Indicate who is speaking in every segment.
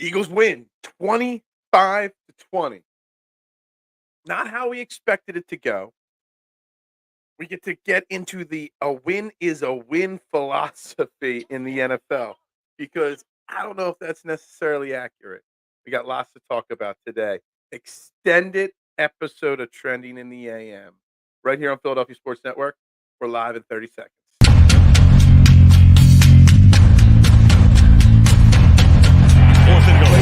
Speaker 1: Eagles win 25-20. Not how we expected it to go. We get into the a win is a win philosophy in the NFL because I don't know if that's necessarily accurate. We got lots to talk about today. Extended episode of Trending in the AM right here on Philadelphia Sports Network. We're live in 30 seconds.
Speaker 2: Fourth and goal.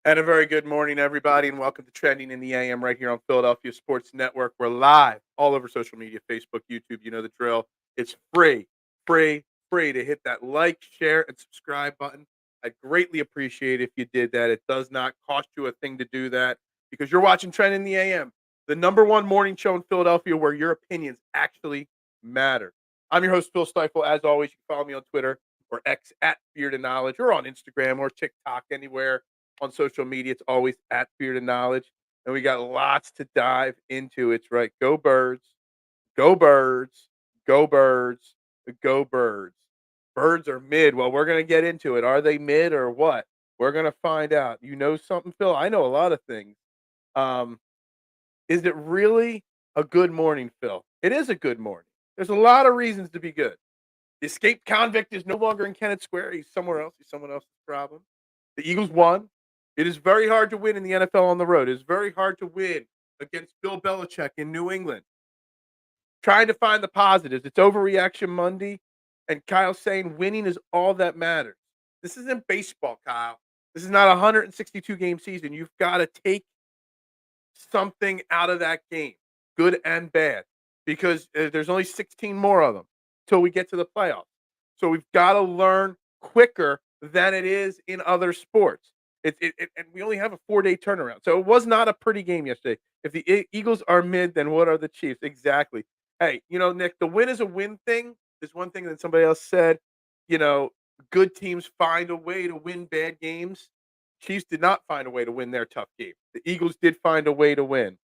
Speaker 1: And a very good morning, everybody, and welcome to Trending in the AM right here on Philadelphia Sports Network. We're live all over social media, Facebook, YouTube. You know the drill. It's free to hit that like, share, and subscribe button. I'd greatly appreciate if you did that. It does not cost you a thing to do that because you're watching Trend in the AM, the number one morning show in Philadelphia where your opinions actually matter. I'm your host, Phil Stiefel. As always, you can follow me on Twitter or X at Fear to Knowledge or on Instagram or TikTok, anywhere on social media. It's always at Fear to Knowledge. And we got lots to dive into. It's right. Go birds, go birds, go birds, go birds. Birds are mid. Well, we're going to get into it. Are they mid or what? We're going to find out. You know something, Phil? I know a lot of things. Um, is it really a good morning, Phil? It is a good morning. There's a lot of reasons to be good. The escaped convict is no longer in Kennett Square. He's somewhere else. He's someone else's problem. The Eagles won. It is very hard to win in the NFL on the road. It is very hard to win against Bill Belichick in New England. Trying to find the positives. It's overreaction Monday, and Kyle's saying winning is all that matters. This isn't baseball, Kyle. This is not a 162 game season. You've got to take something out of that game, good and bad, because there's only 16 more of them till we get to the playoffs. So we've got to learn quicker than it is in other sports. And we only have a 4-day turnaround. So it was not a pretty game yesterday. If the Eagles are mid, then what are the Chiefs? Exactly. Hey, Nick, the win is a win thing is one thing that somebody else said. You know, good teams find a way to win bad games. Chiefs did not find a way to win their tough game. The Eagles did find a way to win.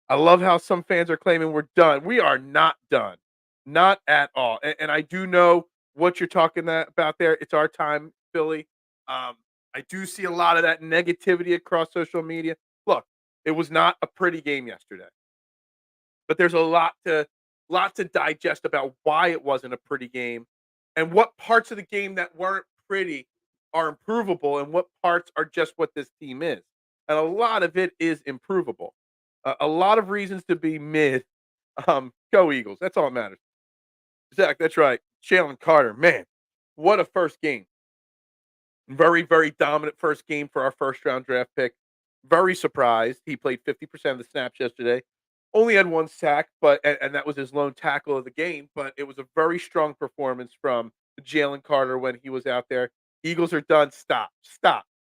Speaker 1: I love how some fans are claiming we're done. We are not done. Not at all. And I do know what you're talking about there. It's our time, Philly. I do see a lot of that negativity across social media. Look, it was not a pretty game yesterday. But there's a lot to digest about why it wasn't a pretty game and what parts of the game that weren't pretty are improvable and what parts are just what this team is. And a lot of it is improvable. A lot of reasons to be mid. Go Eagles. That's all that matters. Zach, that's right. Jalen Carter, man, what a first game. Very, very dominant first game for our first round draft pick. Very surprised. He played 50% of the snaps yesterday. Only had one sack, and that was his lone tackle of the game. But it was a very strong performance from Jalen Carter when he was out there. Eagles are done. Stop.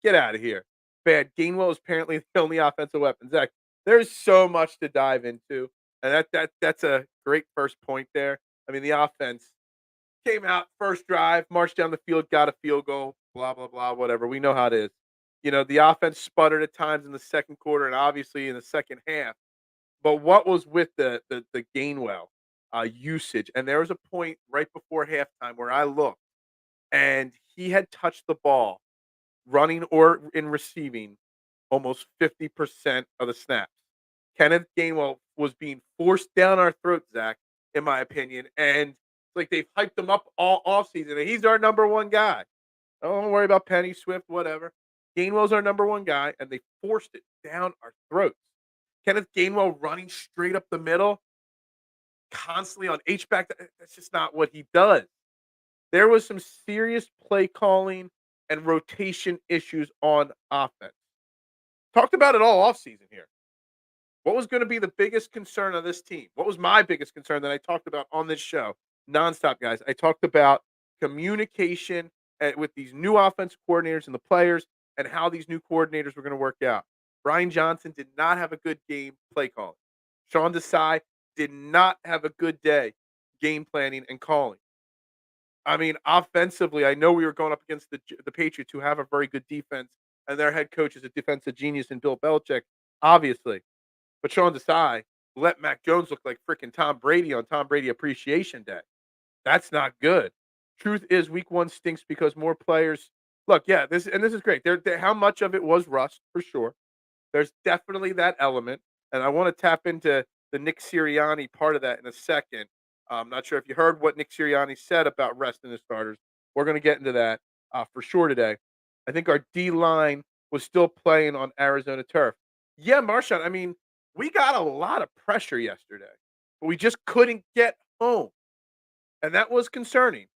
Speaker 1: Get out of here. Bad. Gainwell is apparently the only offensive weapon. Zach, there's so much to dive into, and that's a great first point there. I mean, the offense came out first drive, marched down the field, got a field goal, blah, blah, blah, whatever. We know how it is. The offense sputtered at times in the second quarter and obviously in the second half. But what was with the Gainwell usage? And there was a point right before halftime where I looked and he had touched the ball running or in receiving almost 50% of the snaps. Kenneth Gainwell was being forced down our throats, Zach, in my opinion. And like they've hyped him up all offseason. And he's our number one guy. Don't worry about Penny, Swift, whatever. Gainwell's our number one guy, and they forced it down our throats. Kenneth Gainwell running straight up the middle, constantly on H-back. That's just not what he does. There was some serious play calling and rotation issues on offense. Talked about it all offseason here. What was going to be the biggest concern of this team? What was my biggest concern that I talked about on this show? Nonstop, guys. I talked about communication with these new offensive coordinators and the players and how these new coordinators were going to work out. Brian Johnson did not have a good game play calling. Sean Desai did not have a good day game planning and calling. I mean, offensively, I know we were going up against the Patriots, who have a very good defense, and their head coach is a defensive genius in Bill Belichick, obviously. But Sean Desai let Mac Jones look like freaking Tom Brady on Tom Brady Appreciation Day. That's not good. Truth is, week one stinks because more players. Look, yeah, this is great. How much of it was rust for sure. There's definitely that element, and I want to tap into the Nick Sirianni part of that in a second. I'm not sure if you heard what Nick Sirianni said about resting his starters. We're going to get into that for sure today. I think our D line was still playing on Arizona turf. Yeah, Marshawn. I mean, we got a lot of pressure yesterday, but we just couldn't get home, and that was concerning.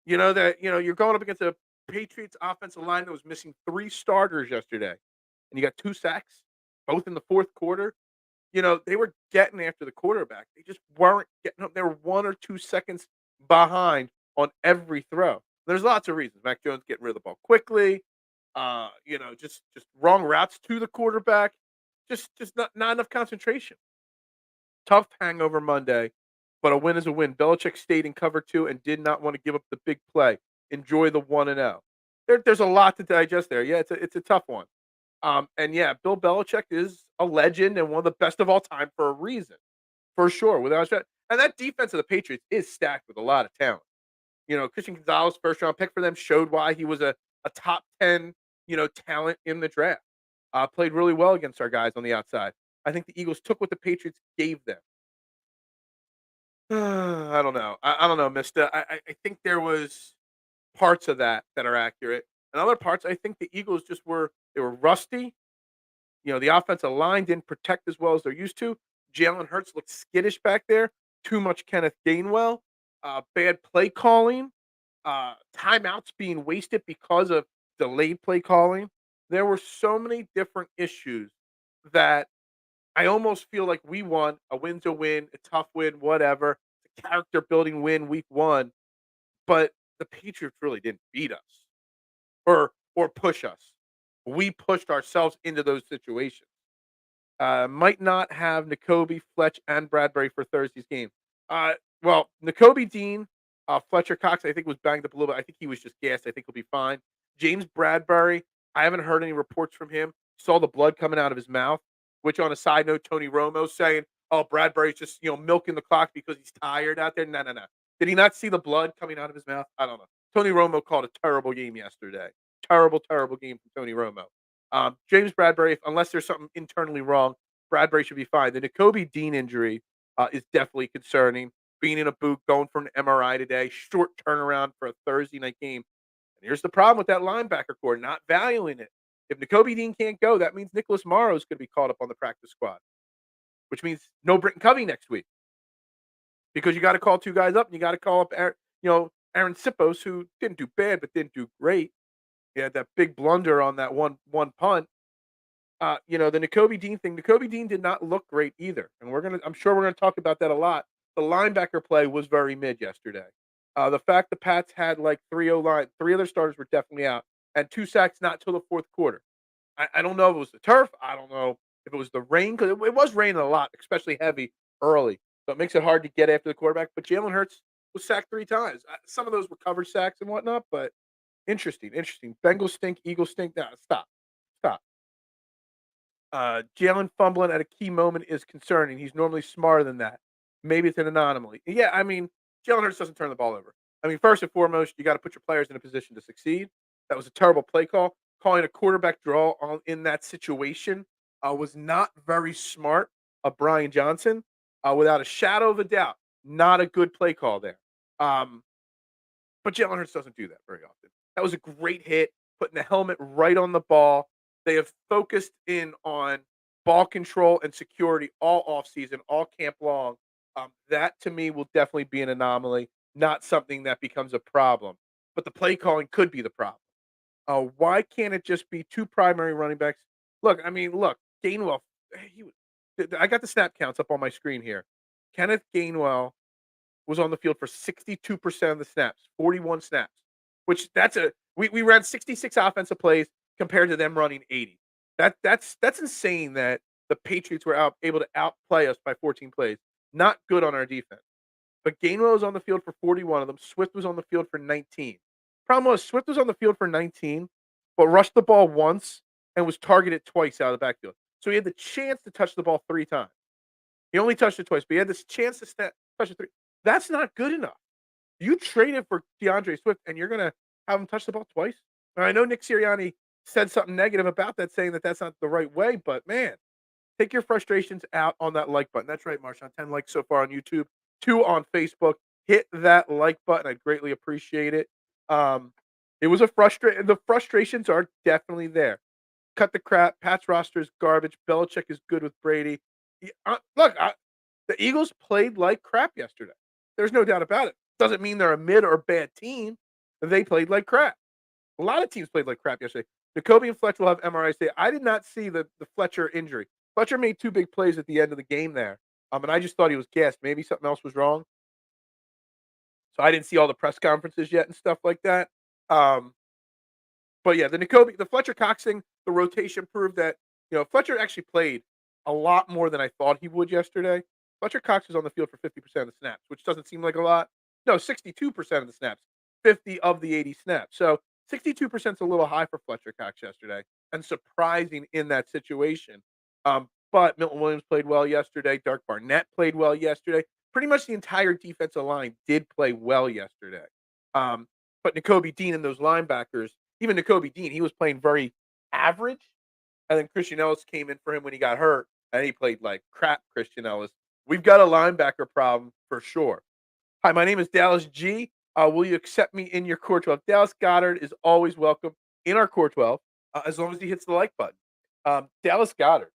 Speaker 1: You're going up against a Patriots offensive line that was missing 3 starters yesterday, and you got 2 sacks, both in the 4th quarter. They were getting after the quarterback. They just weren't getting up. They were 1 or 2 seconds behind on every throw. There's lots of reasons. Mac Jones getting rid of the ball quickly, just wrong routes to the quarterback, just not enough concentration. Tough hangover Monday, but a win is a win. Belichick stayed in cover 2 and did not want to give up the big play. Enjoy the 1-0. There's a lot to digest there. Yeah, it's a tough one. And yeah, Bill Belichick is a legend and one of the best of all time for a reason, for sure. Without a and that defense of the Patriots is stacked with a lot of talent. Christian Gonzalez, first round pick for them, showed why he was a top 10, talent in the draft. Played really well against our guys on the outside. I think the Eagles took what the Patriots gave them. I don't know. I don't know, Mister. I think there was parts of that are accurate, and other parts I think the Eagles they were rusty. The offensive line didn't protect as well as they're used to. Jalen Hurts looked skittish back there. Too much Kenneth Gainwell. Bad play calling. Timeouts being wasted because of delayed play calling. There were so many different issues that I almost feel like we won. A win's a win, a tough win, whatever. A character building win week one. But the Patriots really didn't beat us or push us. We pushed ourselves into those situations. Might not have N'Kobe, Fletch, and Bradbury for Thursday's game. Uh, N'Kobe Dean, Fletcher Cox, I think was banged up a little bit. I think he was just gassed. I think he'll be fine. James Bradbury, I haven't heard any reports from him. Saw the blood coming out of his mouth. Which, on a side note, Tony Romo saying, "Oh, Bradbury's just milking the clock because he's tired out there." No, no, no. Did he not see the blood coming out of his mouth? I don't know. Tony Romo called a terrible game yesterday. Terrible, terrible game from Tony Romo. James Bradbury, unless there's something internally wrong, Bradbury should be fine. The N'Kobe Dean injury is definitely concerning. Being in a boot, going for an MRI today, short turnaround for a Thursday night game. And here's the problem with that linebacker core, not valuing it. If N'Kobe Dean can't go, that means Nicholas Morrow is going to be called up on the practice squad, which means no Britton Covey next week because you got to call 2 guys up and you got to call up Aaron Sipos, who didn't do bad but didn't do great. He had that big blunder on that one punt. The N'Kobe Dean thing. N'Kobe Dean did not look great either, and I'm sure we're gonna talk about that a lot. The linebacker play was very mid yesterday. The fact the Pats had like 3 other starters were definitely out, and 2 sacks not till the 4th quarter. I don't know if it was the turf. I don't know if it was the rain because it was raining a lot, especially heavy early. So it makes it hard to get after the quarterback. But Jalen Hurts was sacked 3 times. Some of those were cover sacks and whatnot, but interesting, interesting. Bengals stink, Eagles stink. Nah, stop. Jalen fumbling at a key moment is concerning. He's normally smarter than that. Maybe it's an anomaly. Yeah, I mean, Jalen Hurts doesn't turn the ball over. I mean, first and foremost, you got to put your players in a position to succeed. That was a terrible play call. Calling a quarterback draw in that situation was not very smart of Brian Johnson. Without a shadow of a doubt, not a good play call there. Um, but Jalen Hurts doesn't do that very often. That was a great hit, putting the helmet right on the ball. They have focused in on ball control and security all offseason, all camp long. That to me will definitely be an anomaly, not something that becomes a problem. But the play calling could be the problem. Why can't it just be 2 primary running backs? Look, Gainwell. I got the snap counts up on my screen here. Kenneth Gainwell was on the field for 62% of the snaps, 41 snaps, which we ran 66 offensive plays compared to them running 80. That's insane that the Patriots were able to outplay us by 14 plays. Not good on our defense. But Gainwell was on the field for 41 of them. Swift was on the field for 19. Problem was Swift was on the field for 19, but rushed the ball once and was targeted twice out of the backfield. So he had the chance to touch the ball 3 times. He only touched it twice, but he had this chance to touch it 3. That's not good enough. You traded for DeAndre Swift, and you're gonna have him touch the ball twice? Now, I know Nick Sirianni said something negative about that, saying that that's not the right way, but man, take your frustrations out on that like button. That's right, Marshawn. 10 likes so far on YouTube, 2 on Facebook. Hit that like button. I'd greatly appreciate it. Um, it was the frustrations are definitely there. Cut the crap. Pat's roster is garbage. Belichick is good with Brady. The Eagles played like crap yesterday. There's no doubt about it. Doesn't mean they're a mid or bad team. They played like crap. A lot of teams played like crap yesterday. Jacoby and Fletcher will have MRIs today. I did not see the Fletcher injury. Fletcher made 2 big plays at the end of the game there, and I just thought he was gassed. Maybe something else was wrong. So I didn't see all the press conferences yet and stuff like that. Um, but yeah, the Fletcher Cox thing, the rotation proved that Fletcher actually played a lot more than I thought he would yesterday. Fletcher Cox was on the field for 50% of the snaps, which doesn't seem like a lot. No, 62% of the snaps, 50 of the 80 snaps. So 62% is a little high for Fletcher Cox yesterday, and surprising in that situation. But Milton Williams played well yesterday. Dark Barnett played well yesterday. Pretty much the entire defensive line did play well yesterday. But Nakobe Dean and those linebackers, even Nakobe Dean, he was playing very average. And then Christian Ellis came in for him when he got hurt, and he played like crap, Christian Ellis. We've got a linebacker problem for sure. Hi, my name is Dallas G. Will you accept me in your Core 12? Dallas Goddard is always welcome in our Core 12, as long as he hits the like button. Dallas Goddard.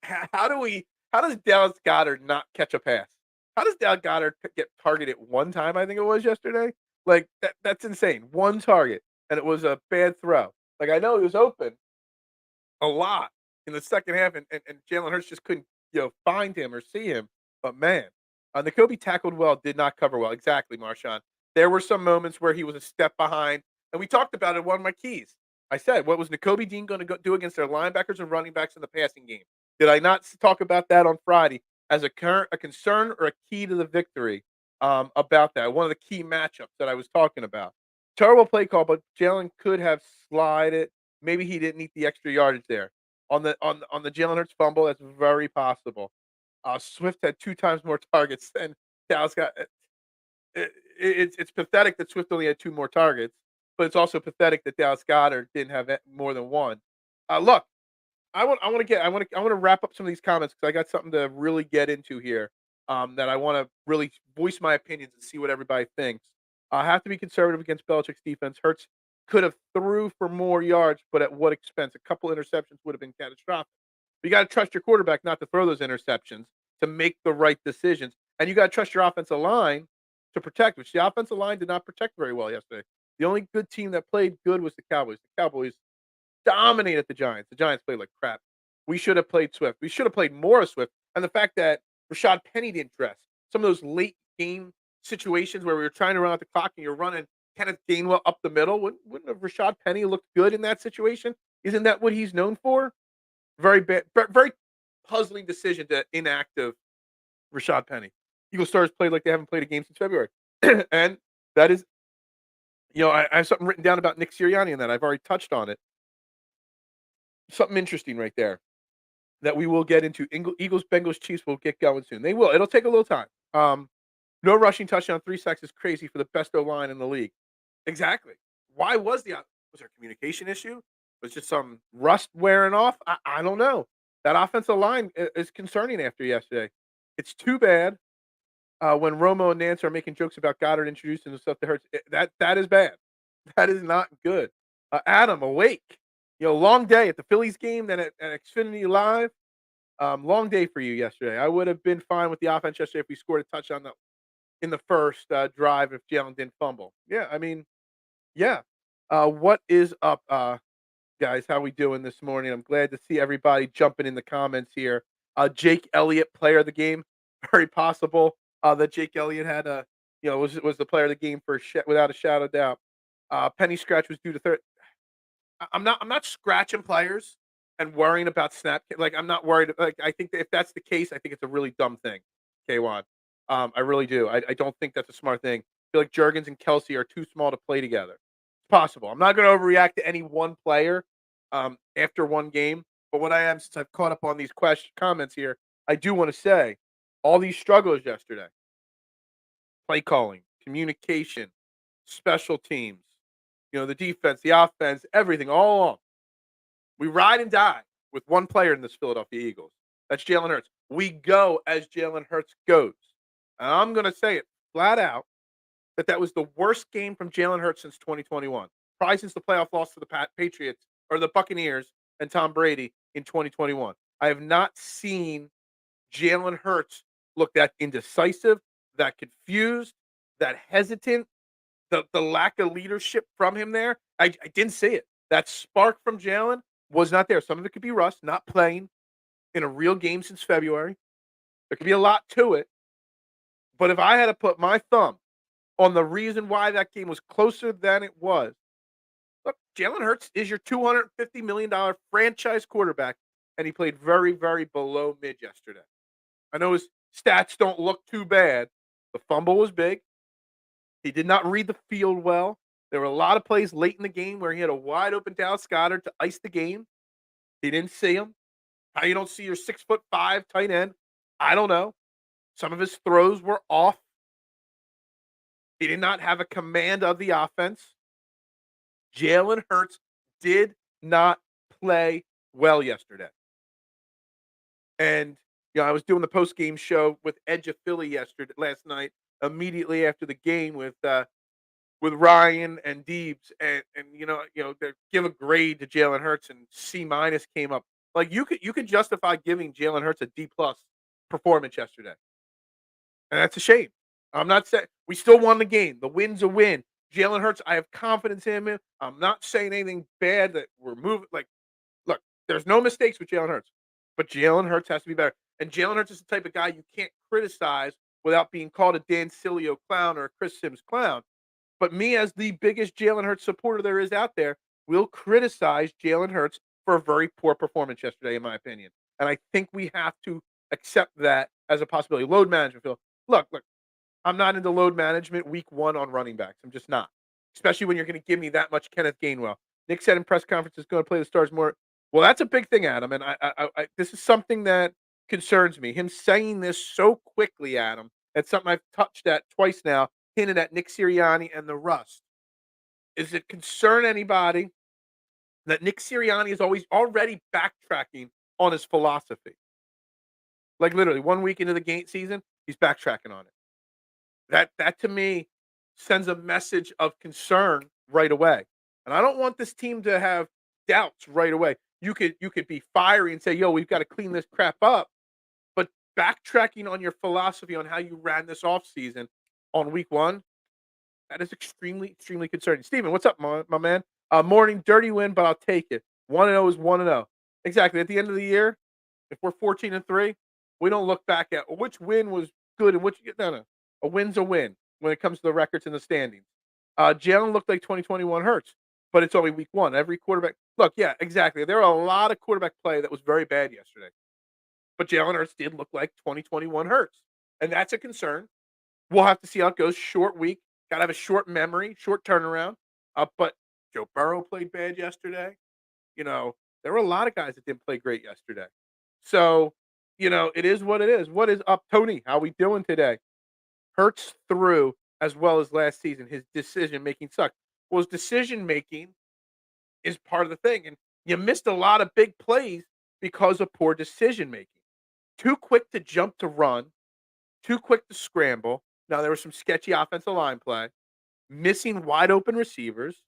Speaker 1: How does Dallas Goddard not catch a pass? How does Dallas Goddard get targeted one time, I think it was yesterday? Like, that's insane. One target, and it was a bad throw. Like, I know he was open a lot in the second half, and Jalen Hurts just couldn't, find him or see him. But man, Nakobe tackled well, did not cover well. Exactly, Marshawn. There were some moments where he was a step behind, and we talked about it. One of my keys. I said, what was Nakobe Dean going to do against their linebackers and running backs in the passing game? Did I not talk about that on Friday as a concern or a key to the victory about that? One of the key matchups that I was talking about. Terrible play call, but Jalen could have slid it. Maybe he didn't need the extra yardage there on the Jalen Hurts fumble. That's very possible. Swift had 2 times more targets than Dallas got. It's pathetic that Swift only had 2 more targets, but it's also pathetic that Dallas Goedert didn't have more than 1. Look, I want to wrap up some of these comments because I got something to really get into here. That I want to really voice my opinions and see what everybody thinks. I have to be conservative against Belichick's defense. Hurts could have threw for more yards, but at what expense? A couple interceptions would have been catastrophic. You got to trust your quarterback not to throw those interceptions, to make the right decisions, and you got to trust your offensive line to protect, which the offensive line did not protect very well yesterday. The only good team that played good was the Cowboys. The Cowboys dominated the Giants. The Giants played like crap. We should have played Swift. We should have played more of Swift. And the fact that Rashad Penny didn't dress, some of those late game situations where we were trying to run out the clock and you're running Kenneth Gainwell up the middle, wouldn't have Rashad Penny looked good in that situation? Isn't that what he's known for? Very bad, very puzzling decision to inactive Rashad Penny. Eagles stars played like they haven't played a game since February. And that is, I have something written down about Nick Sirianni in that. I've already touched on it. Something interesting right there that we will get into. Eagles, Bengals, Chiefs will get going soon. They will. It'll take a little time. No rushing touchdown, 3 sacks is crazy for the best O line in the league. Exactly. Why was there a communication issue? Was just some rust wearing off? I don't know. That offensive line is concerning after yesterday. It's too bad when Romo and Nance are making jokes about Goddard introducing himself to Hurts. That is bad. That is not good. Adam, awake. Long day at the Phillies game, then at Xfinity Live. Long day for you yesterday. I would have been fine with the offense yesterday if we scored a touchdown in the first drive if Jalen didn't fumble. Yeah, I mean, yeah. What is up, guys? How we doing this morning? I'm glad to see everybody jumping in the comments here. Jake Elliott, player of the game. Very possible that Jake Elliott had was the player of the game without a shadow of doubt. Penny scratch was due to third. I'm not scratching players and worrying about snap. Like, I'm not worried. Like, I think that if that's the case, I think it's a really dumb thing. K1. I really do. I don't think that's a smart thing. I feel like Jurgens and Kelsey are too small to play together. It's possible. I'm not going to overreact to any one player after one game. But what I am, since I've caught up on these comments here, I do want to say all these struggles yesterday: play calling, communication, special teams, the defense, the offense, everything, all along. We ride and die with one player in this Philadelphia Eagles. That's Jalen Hurts. We go as Jalen Hurts goes. And I'm going to say it flat out that was the worst game from Jalen Hurts since 2021. Probably since the playoff loss to the Patriots or the Buccaneers and Tom Brady in 2021. I have not seen Jalen Hurts look that indecisive, that confused, that hesitant, the lack of leadership from him there. I didn't see it. That spark from Jalen was not there. Some of it could be rust, not playing in a real game since February. There could be a lot to it. But if I had to put my thumb on the reason why that game was closer than it was, look, Jalen Hurts is your $250 million franchise quarterback, and he played very, very below mid yesterday. I know his stats don't look too bad. The fumble was big. He did not read the field well. There were a lot of plays late in the game where he had a wide open Dallas Goedert to ice the game. He didn't see him. How you don't see your 6'5" tight end, I don't know. Some of his throws were off. He did not have a command of the offense. Jalen Hurts did not play well yesterday. And I was doing the post game show with Edge of Philly last night, immediately after the game with Ryan and Deebs, and they give a grade to Jalen Hurts, and C- came up. Like, you could justify giving Jalen Hurts a D+ performance yesterday, and that's a shame. I'm not saying we still won the game. The win's a win. Jalen Hurts, I have confidence in him. I'm not saying anything bad that we're moving. Like, look, there's no mistakes with Jalen Hurts, but Jalen Hurts has to be better. And Jalen Hurts is the type of guy you can't criticize without being called a Dan Sileo clown or a Chris Sims clown. But me, as the biggest Jalen Hurts supporter there is out there, will criticize Jalen Hurts for a very poor performance yesterday, in my opinion. And I think we have to accept that as a possibility. Load management, Phil. Look, I'm not into load management week one on running backs. I'm just not. Especially when you're going to give me that much Kenneth Gainwell. Nick said in press conference is going to play the stars more. Well, that's a big thing, Adam. And this is something that concerns me. Him saying this so quickly, Adam. It's something I've touched at twice now, hinted at Nick Sirianni and the rust. Is it concern anybody that Nick Sirianni is already backtracking on his philosophy? Like, literally 1 week into the game season, he's backtracking on it. That to me sends a message of concern right away. And I don't want this team to have doubts right away. You could be fiery and say, "Yo, we've got to clean this crap up." But backtracking on your philosophy on how you ran this offseason on week one, that is extremely, extremely concerning. Steven, what's up, my man? Morning, dirty win, but I'll take it. 1-0 is 1-0. Exactly. At the end of the year, if we're 14-3, we don't look back at which win was good and which no. A win's a win when it comes to the records and the standings. Jalen looked like 2021 Hurts, but it's only week one. Every quarterback look, yeah, exactly. There are a lot of quarterback play that was very bad yesterday. But Jalen Hurts did look like 2021 Hurts. And that's a concern. We'll have to see how it goes. Short week. Got to have a short memory, short turnaround. But Joe Burrow played bad yesterday. There were a lot of guys that didn't play great yesterday. So, it is what it is. What is up, Tony? How we doing today? Hurts through as well as last season. His decision making sucked. Well, his decision making is part of the thing. And you missed a lot of big plays because of poor decision making. Too quick to jump to run, too quick to scramble. Now, there was some sketchy offensive line play, missing wide open receivers,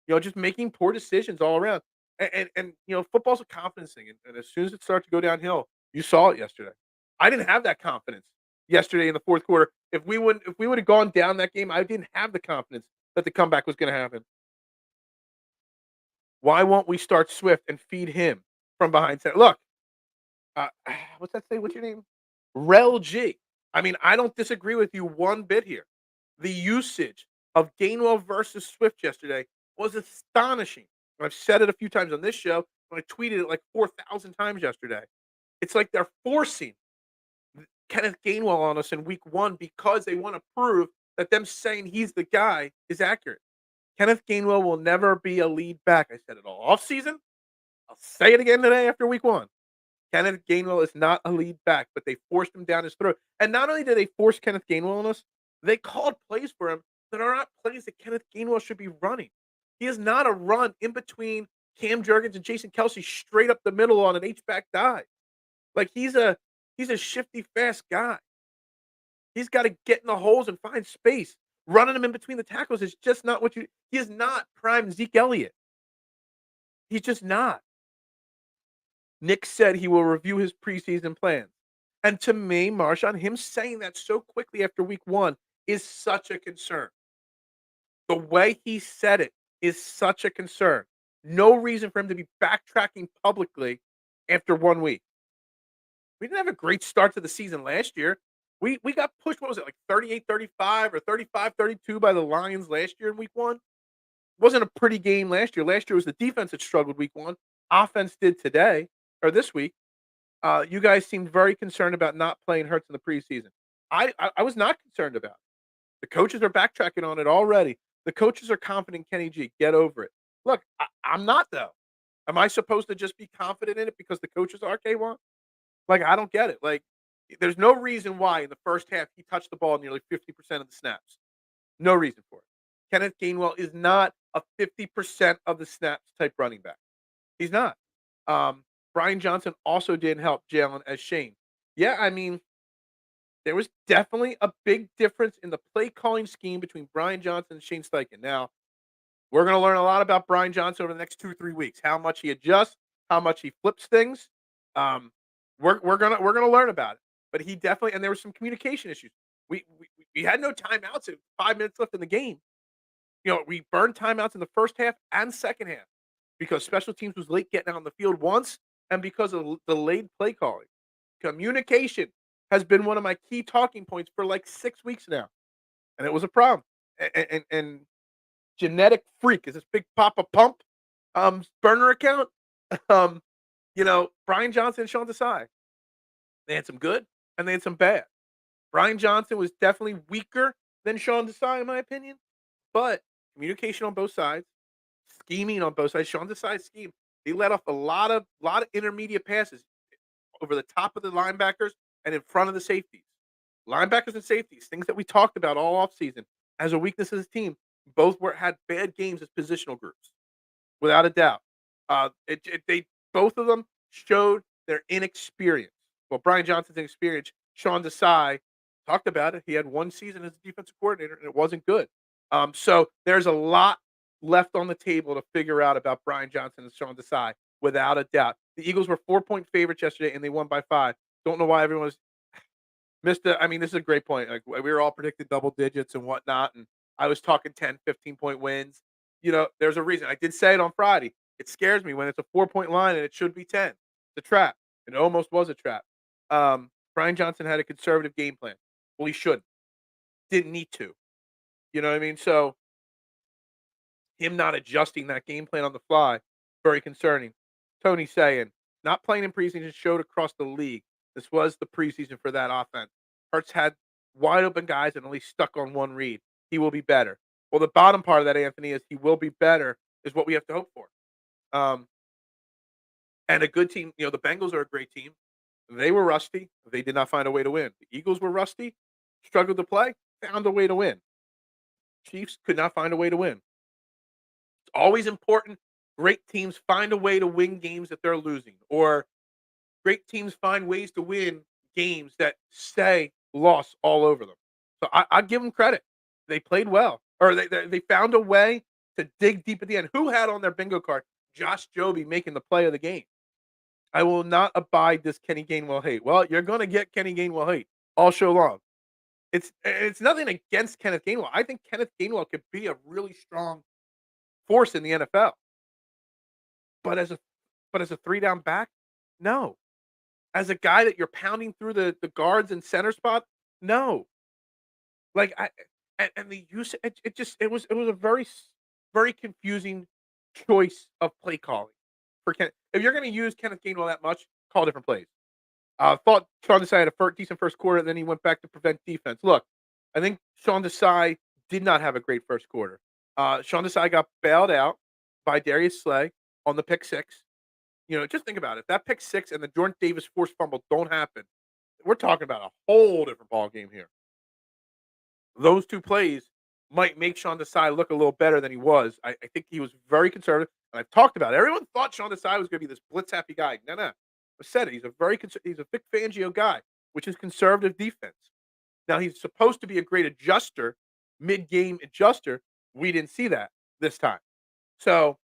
Speaker 1: just making poor decisions all around. And football's a confidence thing. And as soon as it starts to go downhill, you saw it yesterday. I didn't have that confidence yesterday in the fourth quarter. If we would have gone down that game, I didn't have the confidence that the comeback was going to happen. Why won't we start Swift and feed him from behind center? Look, what's that say? What's your name? Rel G. I mean, I don't disagree with you one bit here. The usage of Gainwell versus Swift yesterday was astonishing. I've said it a few times on this show. I tweeted it like 4,000 times yesterday. It's like they're forcing Kenneth Gainwell on us in week 1 because they wanna prove that them saying he's the guy is accurate. Kenneth Gainwell will never be a lead back. I said it all offseason. I'll say it again today after week 1. Kenneth Gainwell is not a lead back, but they forced him down his throat. And not only did they force Kenneth Gainwell on us, they called plays for him that are not plays that Kenneth Gainwell should be running. He is not a run in between Cam Jurgens and Jason Kelsey straight up the middle on an H-back dive. Like he's a shifty, fast guy. He's got to get in the holes and find space. Running him in between the tackles is just not what you. He is not prime Zeke Elliott. He's just not. Nick said he will review his preseason plans. And to me, Marshawn, him saying that so quickly after week 1 is such a concern. The way he said it is such a concern. No reason for him to be backtracking publicly after 1 week. We didn't have a great start to the season last year. We got pushed, what was it, like 38-35 or 35-32 by the Lions last year in week 1? Wasn't a pretty game last year. Last year was the defense that struggled week 1. Offense did today or this week. You guys seemed very concerned about not playing Hurts in the preseason. I was not concerned about it. The coaches are backtracking on it already. The coaches are confident in Kenny G. Get over it. Look, I'm not though. Am I supposed to just be confident in it because the coaches are K1? Like, I don't get it. Like, there's no reason why in the first half he touched the ball nearly 50% of the snaps. No reason for it. Kenneth Gainwell is not a 50% of the snaps type running back. He's not. Brian Johnson also didn't help Jalen as Shane. Yeah, I mean, there was definitely a big difference in the play calling scheme between Brian Johnson and Shane Steichen. Now, we're going to learn a lot about Brian Johnson over the next 2-3 weeks. How much he adjusts, how much he flips things. Um, we're gonna learn about it. But he definitely, and there were some communication issues. We had no timeouts. 5 minutes left in the game. We burned timeouts in the first half and second half because special teams was late getting out on the field once, and because of delayed play calling. Communication has been one of my key talking points for like 6 weeks now, and it was a problem. And genetic freak is this big Papa Pump burner account. Um, Brian Johnson and Sean Desai. They had some good and they had some bad. Brian Johnson was definitely weaker than Sean Desai, in my opinion, but communication on both sides, scheming on both sides. Sean Desai's scheme, he let off a lot of intermediate passes over the top of the linebackers and in front of the safeties. Linebackers and safeties, things that we talked about all offseason as a weakness of this team, both had bad games as positional groups, without a doubt. They both of them showed their inexperience. Well, Brian Johnson's inexperience. Sean Desai talked about it. He had 1 season as a defensive coordinator, and it wasn't good. So there's a lot left on the table to figure out about Brian Johnson and Sean Desai, without a doubt. The Eagles were 4-point favorites yesterday, and they won by 5. Don't know why everyone was missed it. I mean, this is a great point. Like, we were all predicting double digits and whatnot, and I was talking 10, 15-point wins. There's a reason. I did say it on Friday. It scares me when it's a 4-point line and it should be 10. It's a trap. It almost was a trap. Brian Johnson had a conservative game plan. Well, he shouldn't. Didn't need to. You know what I mean? So him not adjusting that game plan on the fly, very concerning. Tony saying, not playing in preseason showed across the league. This was the preseason for that offense. Hurts had wide open guys and only stuck on one read. He will be better. Well, the bottom part of that, Anthony, is he will be better, is what we have to hope for. And a good team, the Bengals are a great team. They were rusty. They did not find a way to win. The Eagles were rusty, struggled to play, found a way to win. Chiefs could not find a way to win. It's always important. Great teams find a way to win games that they're losing, or great teams find ways to win games that say loss all over them. So I give them credit. They played well, or they found a way to dig deep at the end. Who had on their bingo card Josh Joby making the play of the game? I will not abide this Kenny Gainwell hate. Well, you're going to get Kenny Gainwell hate all show long. It's nothing against Kenneth Gainwell. I think Kenneth Gainwell could be a really strong force in the NFL. But as a 3-down back, no. As a guy that you're pounding through the guards and center spot, no. Like and the use it was a very very confusing choice of play calling for Ken. If you're going to use Kenneth Gainwell that much, call different plays. Thought Sean Desai had a decent first quarter, and then he went back to prevent defense. Look, I think Sean Desai did not have a great first quarter. Sean Desai got bailed out by Darius Slay on the pick six. Just think about it. If that pick six and the Jordan Davis forced fumble don't happen, we're talking about a whole different ball game here. Those two plays might make Sean Desai look a little better than he was. I think he was very conservative, and I've talked about it. Everyone thought Sean Desai was going to be this blitz happy guy. No, no. I said it. He's a Vic Fangio guy, which is conservative defense. Now he's supposed to be a great adjuster, mid-game adjuster. We didn't see that this time. So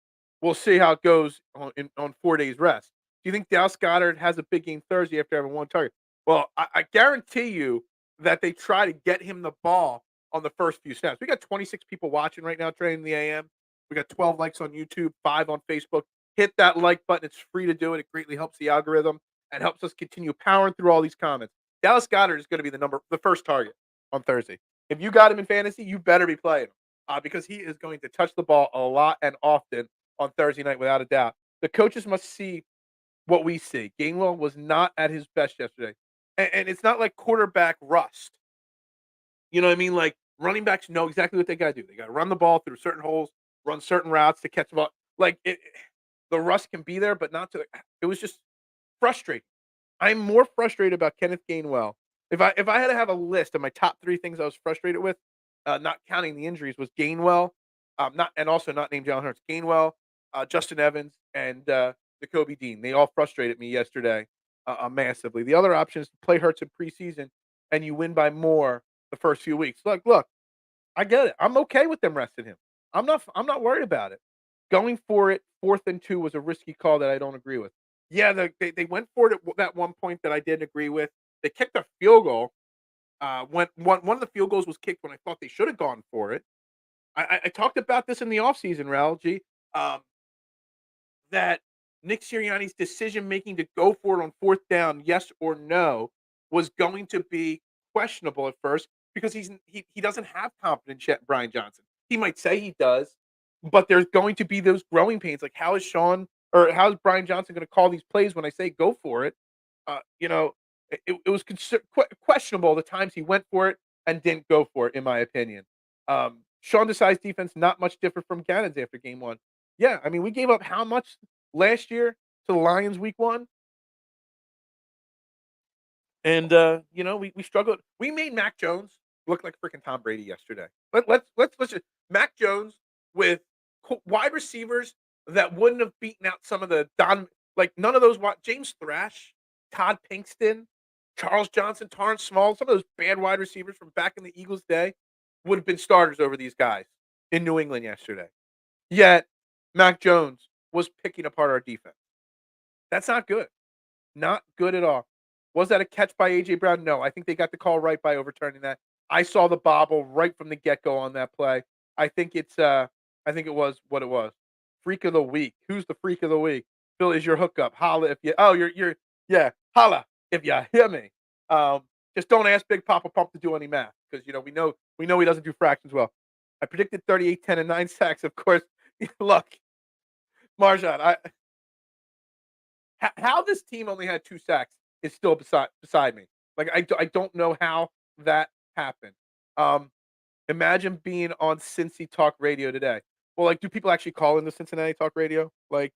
Speaker 1: we'll see how it goes on 4 days rest. Do you think Dallas Goedert has a big game Thursday after having one target? Well, I guarantee you that they try to get him the ball on the first few snaps. We got 26 people watching right now, training the AM. We got 12 likes on YouTube, 5 on Facebook. Hit that like button. It's free to do it. It greatly helps the algorithm and helps us continue powering through all these comments. Dallas Goedert is going to be the first target on Thursday. If you got him in fantasy, you better be playing him because he is going to touch the ball a lot and often on Thursday night, without a doubt. The coaches must see what we see. Gainwell was not at his best yesterday. And it's not like quarterback rust. You know what I mean? Like, running backs know exactly what they got to do. They got to run the ball through certain holes, run certain routes to catch the ball. Like, the rust can be there, but not to – it was just frustrating. I'm more frustrated about Kenneth Gainwell. If I had to have a list of my top 3 things I was frustrated with, not counting the injuries, was Gainwell, not named Jalen Hurts, Gainwell, Justin Evans, and Jacoby Dean. They all frustrated me yesterday massively. The other option is to play Hurts in preseason, and you win by more the first few weeks. Look, I get it. I'm okay with them resting him. I'm not worried about it. Going for it, 4th and 2 was a risky call that I don't agree with. Yeah, they went for it at that one point that I didn't agree with. They kicked a field goal. When one of the field goals was kicked when I thought they should have gone for it. I talked about this in the offseason, Raul G. That Nick Sirianni's decision making to go for it on 4th down, yes or no, was going to be questionable at first because he doesn't have confidence yet in Brian Johnson. He might say he does, but there's going to be those growing pains. Like, how is Brian Johnson going to call these plays when I say go for it? It was questionable the times he went for it and didn't go for it, in my opinion. Sean Desai's defense, not much different from Gannon's after game 1. Yeah, I mean, we gave up how much last year to the Lions week 1? And, we struggled. We made Mac Jones look like freaking Tom Brady yesterday. Let's just Mac Jones with wide receivers that wouldn't have beaten out some of the none of those James Thrash, Todd Pinkston, Charles Johnson, Torrance Small, some of those bad wide receivers from back in the Eagles' day would have been starters over these guys in New England yesterday. Yet, Mac Jones was picking apart our defense. That's not good. Not good at all. Was that a catch by A.J. Brown? No. I think they got the call right by overturning that. I saw the bobble right from the get-go on that play. I think it was what it was. Freak of the week. Who's the freak of the week? Phil is your hookup. Holla if you holla if you hear me. Just don't ask Big Papa Pump to do any math because we know he doesn't do fractions well. I predicted 38, 10, and 9 sacks, of course. Look, Marjan, how this team only had 2 sacks is still beside me. Like, I don't know how that happened. Imagine being on Cincy Talk Radio today. Well, like, do people actually call into Cincinnati Talk Radio? Like,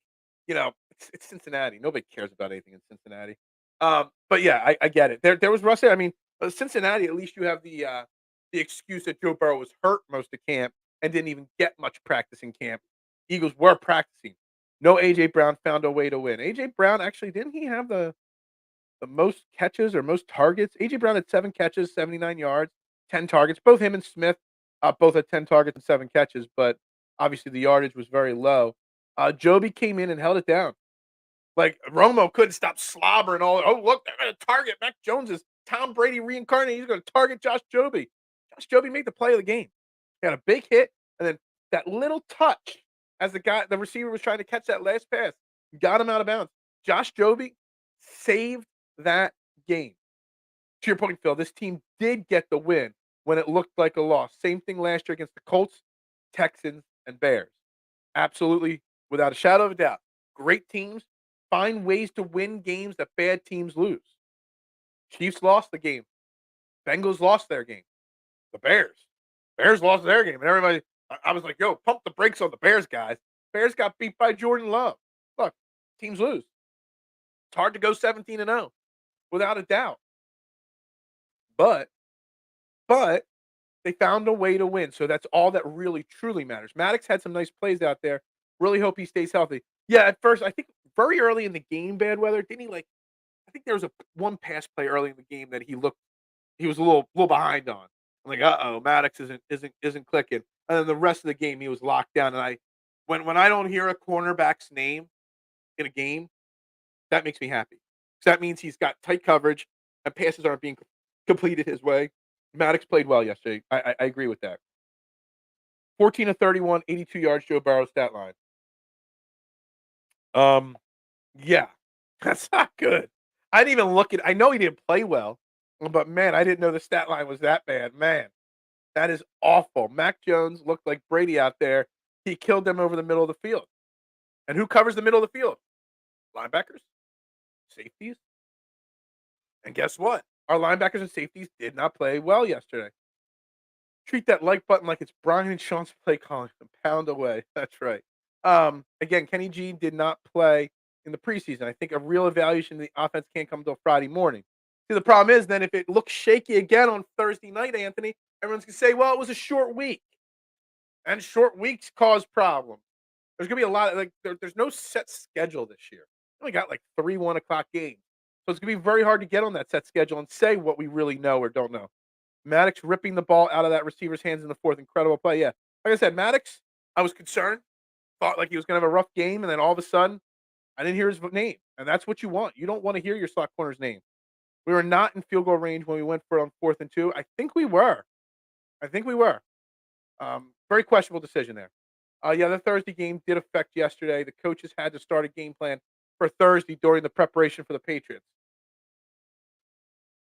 Speaker 1: it's Cincinnati. Nobody cares about anything in Cincinnati. But yeah, I get it. There was rust. I mean, Cincinnati, at least you have the excuse that Joe Burrow was hurt most of camp and didn't even get much practice in camp. Eagles were practicing. No A.J. Brown found a way to win. A.J. Brown, actually, didn't he have the most catches or most targets? A.J. Brown had 7 catches, 79 yards, 10 targets. Both him and Smith both had 10 targets and 7 catches, but obviously the yardage was very low. Joby came in and held it down. Like, Romo couldn't stop slobbering all. Oh, look, they're going to target Mac Jones is Tom Brady reincarnated. He's going to target Josh Joby. Josh Joby made the play of the game. He had a big hit, and then that little touch as the receiver was trying to catch that last pass, got him out of bounds. Josh Joby saved that game. To your point, Phil, this team did get the win when it looked like a loss. Same thing last year against the Colts, Texans, and Bears. Absolutely, without a shadow of a doubt. Great teams find ways to win games that bad teams lose. Chiefs lost the game. Bengals lost their game. The Bears lost their game. And everybody, I was like, yo, pump the brakes on the Bears, guys. Bears got beat by Jordan Love. Look, teams lose. It's hard to go 17-0 without a doubt. But they found a way to win. So that's all that really truly matters. Maddox had some nice plays out there. Really hope he stays healthy. Yeah, at first, I think very early in the game, bad weather, didn't he I think there was one pass play early in the game that he was a little behind on. I'm like, Maddox isn't clicking. And then the rest of the game he was locked down. And when I don't hear a cornerback's name in a game, that makes me happy. Because that means he's got tight coverage and passes aren't being completed his way. Maddox played well yesterday. I agree with that. 14 of 31, 82 yards, Joe Burrow stat line. Um, yeah, that's not good. I didn't even look at. I know he didn't play well, but man, I didn't know the stat line was that bad. Man, that is awful. Mac Jones looked like Brady out there. He killed them over the middle of the field. And who covers the middle of the field? Linebackers, safeties. And guess what? Our linebackers and safeties did not play well yesterday. Treat that like button like it's Brian and Sean's play calling. Pound away. That's right. Again, Kenny G did not play in the preseason. I think a real evaluation of the offense can't come until Friday morning. See, the problem is then if it looks shaky again on Thursday night, Anthony, everyone's gonna say, well, it was a short week. And short weeks cause problems. There's gonna be a lot of there's no set schedule this year. We only got like 3 1 o'clock games. So it's gonna be very hard to get on that set schedule and say what we really know or don't know. Maddox ripping the ball out of that receiver's hands in the fourth. Incredible play. Yeah. Like I said, Maddox, I was concerned, thought like he was going to have a rough game. And then all of a sudden, I didn't hear his name. And that's what you want. You don't want to hear your slot corner's name. We were not in field goal range when we went for it on 4th and 2. I think we were. Very questionable decision there. Yeah, the Thursday game did affect yesterday. The coaches had to start a game plan for Thursday during the preparation for the Patriots.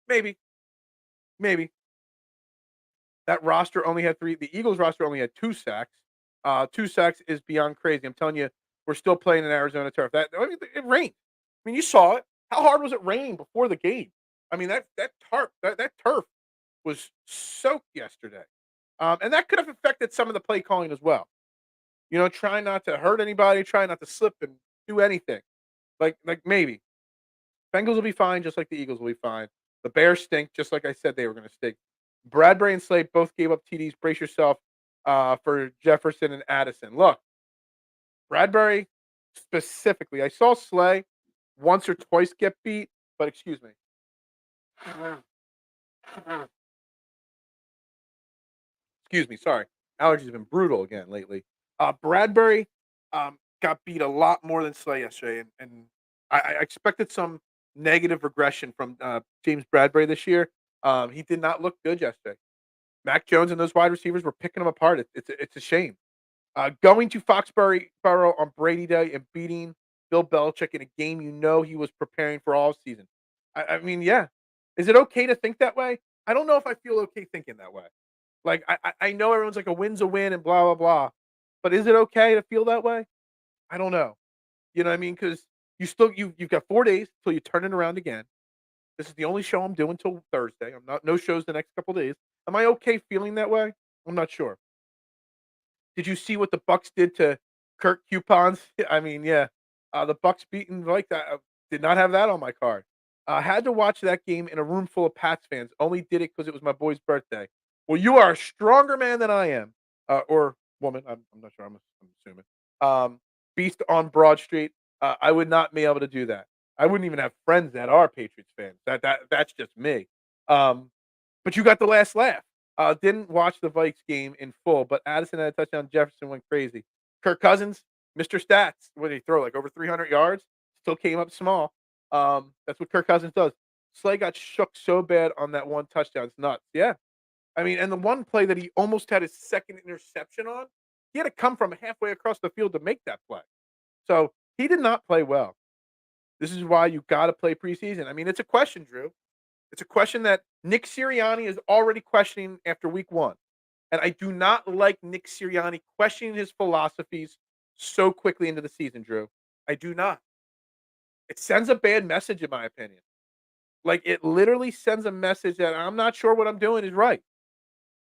Speaker 1: Maybe. Maybe. That roster only had 3. The Eagles roster only had 2 sacks. 2 sacks is beyond crazy. I'm telling you, we're still playing in Arizona turf. It rained. I mean, you saw it. How hard was it raining before the game? I mean, that turf was soaked yesterday, and that could have affected some of the play calling as well. You know, try not to hurt anybody, try not to slip and do anything. Like maybe Bengals will be fine, just like the Eagles will be fine. The Bears stink, just like I said they were going to stink. Bradbury and Slade both gave up TDs. Brace yourself for Jefferson and Addison. Look, Bradbury specifically. I saw Slay once or twice get beat, but excuse me. Excuse me, sorry. Allergies have been brutal again lately. Bradbury got beat a lot more than Slay yesterday, and I expected some negative regression from James Bradbury this year. He did not look good yesterday. Mac Jones and those wide receivers were picking them apart. It's a shame. Going to Foxborough on Brady Day and beating Bill Belichick in a game you know he was preparing for all season. I mean, yeah. Is it okay to think that way? I don't know if I feel okay thinking that way. Like I know everyone's like a win's a win and blah blah blah, but is it okay to feel that way? I don't know. You know what I mean? Because you've got 4 days till you turn it around again. This is the only show I'm doing till Thursday. I'm not no shows the next couple days. Am I okay feeling that way? I'm not sure. Did you see what the Bucks did to Kirk Coupons? I mean, yeah, the Bucks beating like that. Did not have that on my card. Had to watch that game in a room full of Pats fans. Only did it because it was my boy's birthday. Well, you are a stronger man than I am, or woman. I'm not sure. I'm assuming. Beast on Broad Street. I would not be able to do that. I wouldn't even have friends that are Patriots fans. That's just me. But you got the last laugh. Didn't watch the Vikes game in full, but Addison had a touchdown. Jefferson went crazy. Kirk Cousins, Mr. Stats. What did he throw? Like over 300 yards? Still came up small. That's what Kirk Cousins does. Slay got shook so bad on that one touchdown. It's nuts. Yeah. I mean, and the one play that he almost had his second interception on, he had to come from halfway across the field to make that play. So he did not play well. This is why you got to play preseason. I mean, it's a question, Drew. It's a question that Nick Sirianni is already questioning after week 1. And I do not like Nick Sirianni questioning his philosophies so quickly into the season, Drew. I do not. It sends a bad message, in my opinion. Like, it literally sends a message that I'm not sure what I'm doing is right.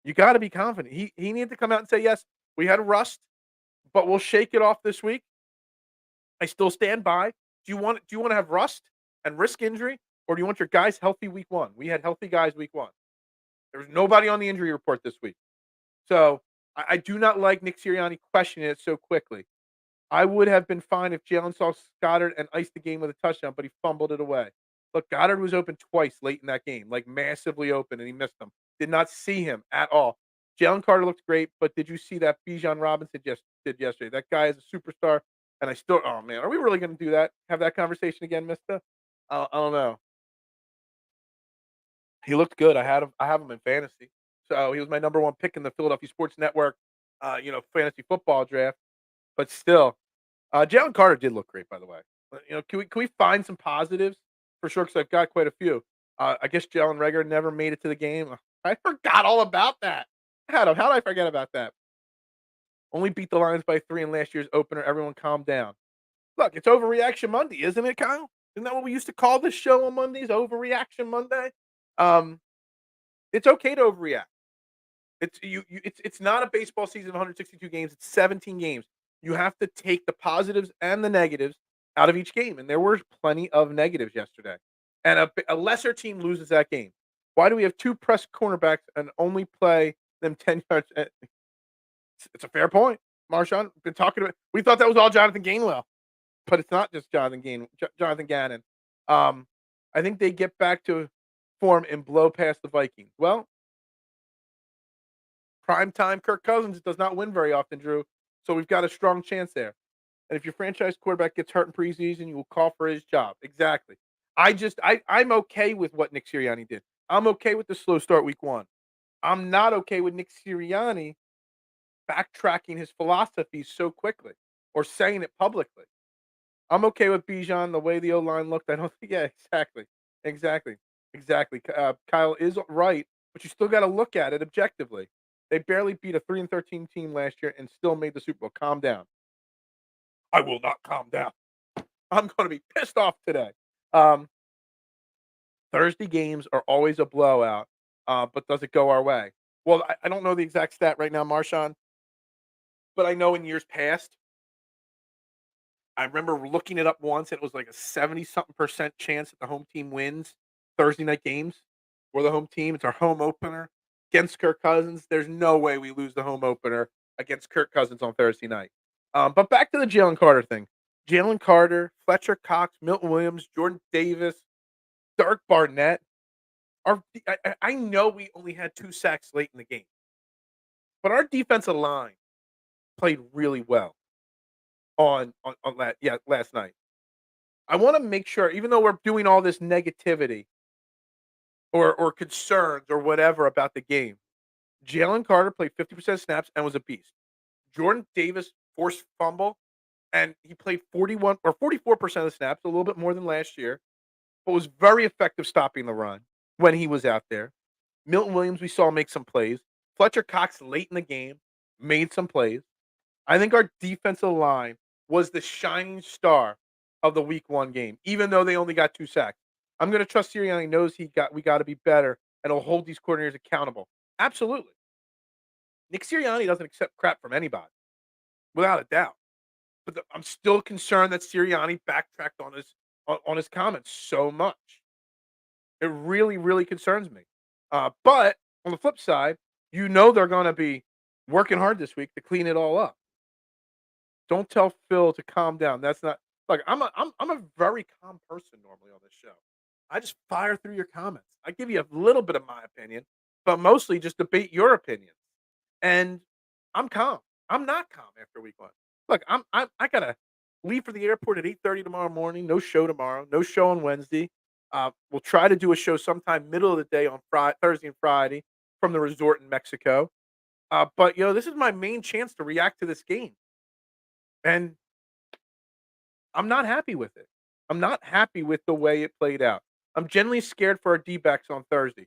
Speaker 1: You gotta be confident. He needed to come out and say, "Yes, we had a rust, but we'll shake it off this week. I still stand by." Do you wanna have rust and risk injury, or do you want your guys healthy week 1? We had healthy guys week 1. There was nobody on the injury report this week. So, I do not like Nick Sirianni questioning it so quickly. I would have been fine if Jalen saw Goddard and iced the game with a touchdown, but he fumbled it away. Look, Goddard was open twice late in that game, like massively open, and he missed them. Did not see him at all. Jalen Carter looked great, but did you see that Bijan Robinson just did yesterday? That guy is a superstar, and I still, oh man, are we really going to do that? Have that conversation again, Mister? I don't know. He looked good. I had him. I have him in fantasy, so he was my number one pick in the Philadelphia Sports Network, fantasy football draft. But still, Jalen Carter did look great, by the way. Can we find some positives for sure? Because I've got quite a few. I guess Jalen Reagor never made it to the game. I forgot all about that. How did I forget about that? Only beat the Lions by 3 in last year's opener. Everyone calm down. Look, it's Overreaction Monday, isn't it, Kyle? Isn't that what we used to call this show on Mondays? Overreaction Monday. Um, it's okay to overreact. It's not a baseball season of 162 games. It's 17 games. You have to take the positives and the negatives out of each game, and there were plenty of negatives yesterday. And a lesser team loses that game. Why do we have 2 press cornerbacks and only play them 10 yards? It's a fair point, Marshawn. Been talking about. We thought that was all Jonathan Gainwell, but it's not just Jonathan Gannon. Um, I think they get back to form and blow past the Vikings. Well, primetime Kirk Cousins does not win very often, Drew. So we've got a strong chance there. And if your franchise quarterback gets hurt in preseason, you will call for his job. Exactly. I'm okay with what Nick Sirianni did. I'm okay with the slow start week 1. I'm not okay with Nick Sirianni backtracking his philosophy so quickly or saying it publicly. I'm okay with Bijan the way the O line looked. I don't think. Yeah, exactly, exactly. Kyle is right, but you still got to look at it objectively. They barely beat a 3-13 team last year and still made the Super Bowl. Calm down. I will not calm down. I'm going to be pissed off today. Um, Thursday games are always a blowout, but does it go our way? Well, I don't know the exact stat right now, Marshawn, but I know in years past, I remember looking it up once, and it was like a 70 something percent chance that the home team wins Thursday night games. We're the home team. It's our home opener against Kirk Cousins. There's no way we lose the home opener against Kirk Cousins on Thursday night. But back to the Jalen Carter thing. Jalen Carter, Fletcher Cox, Milton Williams, Jordan Davis, Dark Barnett. I know we only had 2 sacks late in the game, but our defensive line played really well last night. I want to make sure, even though we're doing all this negativity or concerns or whatever about the game, Jalen Carter played 50% snaps and was a beast. Jordan Davis forced fumble, and he played 41 or 44% of the snaps, a little bit more than last year, but was very effective stopping the run when he was out there. Milton Williams, we saw make some plays. Fletcher Cox late in the game made some plays. I think our defensive line was the shining star of the week 1 game, even though they only got 2 sacks. I'm going to trust Sirianni knows we got to be better and he'll hold these coordinators accountable. Absolutely. Nick Sirianni doesn't accept crap from anybody, without a doubt. But I'm still concerned that Sirianni backtracked on his comments so much. It really, really concerns me. But on the flip side, they're going to be working hard this week to clean it all up. Don't tell Phil to calm down. That's not like I'm a very calm person normally on this show. I just fire through your comments. I give you a little bit of my opinion, but mostly just debate your opinion. And I'm calm. I'm not calm after week 1. Look, I gotta leave for the airport at 8:30 tomorrow morning. No show tomorrow. No show on Wednesday. We'll try to do a show sometime middle of the day on Thursday and Friday from the resort in Mexico. But this is my main chance to react to this game, and I'm not happy with it. I'm not happy with the way it played out. I'm genuinely scared for our D-backs on Thursday.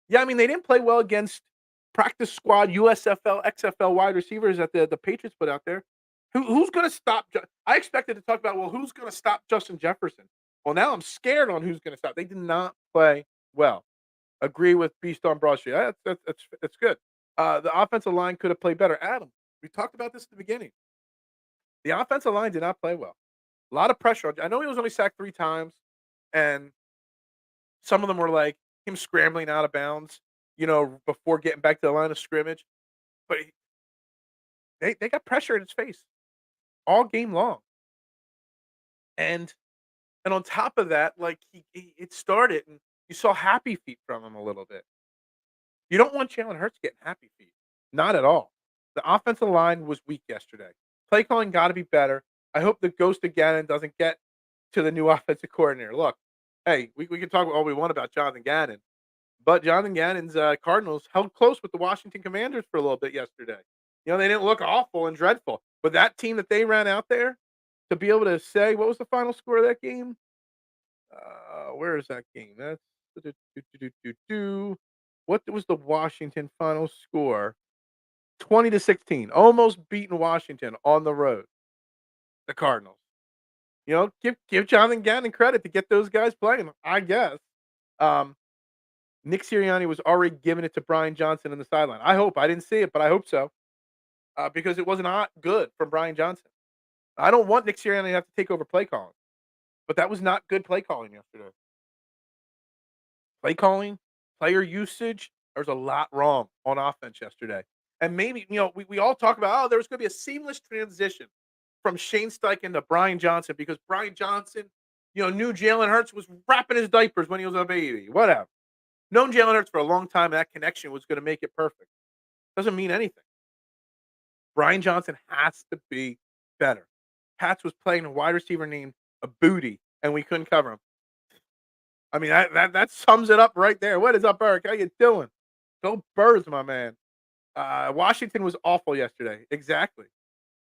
Speaker 1: Yeah, I mean, they didn't play well against practice squad, USFL, XFL wide receivers that the Patriots put out there. Who's going to stop? I expected to talk about, well, who's going to stop Justin Jefferson? Well, now I'm scared on who's going to stop. They did not play well. Agree with Beast on Broad Street. That's good. The offensive line could have played better. Adam, we talked about this at the beginning. The offensive line did not play well. A lot of pressure. I know he was only sacked 3 times, and some of them were like him scrambling out of bounds, before getting back to the line of scrimmage. But they got pressure in his face all game long, and and on top of that, like it started, and you saw happy feet from him a little bit. You don't want Jalen Hurts getting happy feet, not at all. The offensive line was weak yesterday. Play calling got to be better. I hope the ghost of Gannon doesn't get to the new offensive coordinator. Look, hey, we can talk all we want about Jonathan Gannon, but Jonathan Gannon's Cardinals held close with the Washington Commanders for a little bit yesterday. They didn't look awful and dreadful, but that team that they ran out there to be able to say what was the final score of that game? Where is that game? That's what was the Washington final score? 20-16. Almost beating Washington on the road. The Cardinals. Give Jonathan Gannon credit to get those guys playing, I guess. Um, Nick Sirianni was already giving it to Brian Johnson in the sideline. I hope. I didn't see it, but I hope so. Because it was not good from Brian Johnson. I don't want Nick Sirianni to have to take over play calling, but that was not good play calling yesterday. Play calling, player usage, there's a lot wrong on offense yesterday. And maybe, we all talk about, there was going to be a seamless transition from Shane Steichen to Brian Johnson because Brian Johnson, knew Jalen Hurts was wrapping his diapers when he was a baby. Whatever. Known Jalen Hurts for a long time, and that connection was going to make it perfect. Doesn't mean anything. Brian Johnson has to be better. Pats was playing a wide receiver named a Booty, and we couldn't cover him. I mean, that sums it up right there. What is up, Eric? How you doing? Go Birds, my man. Washington was awful yesterday. Exactly.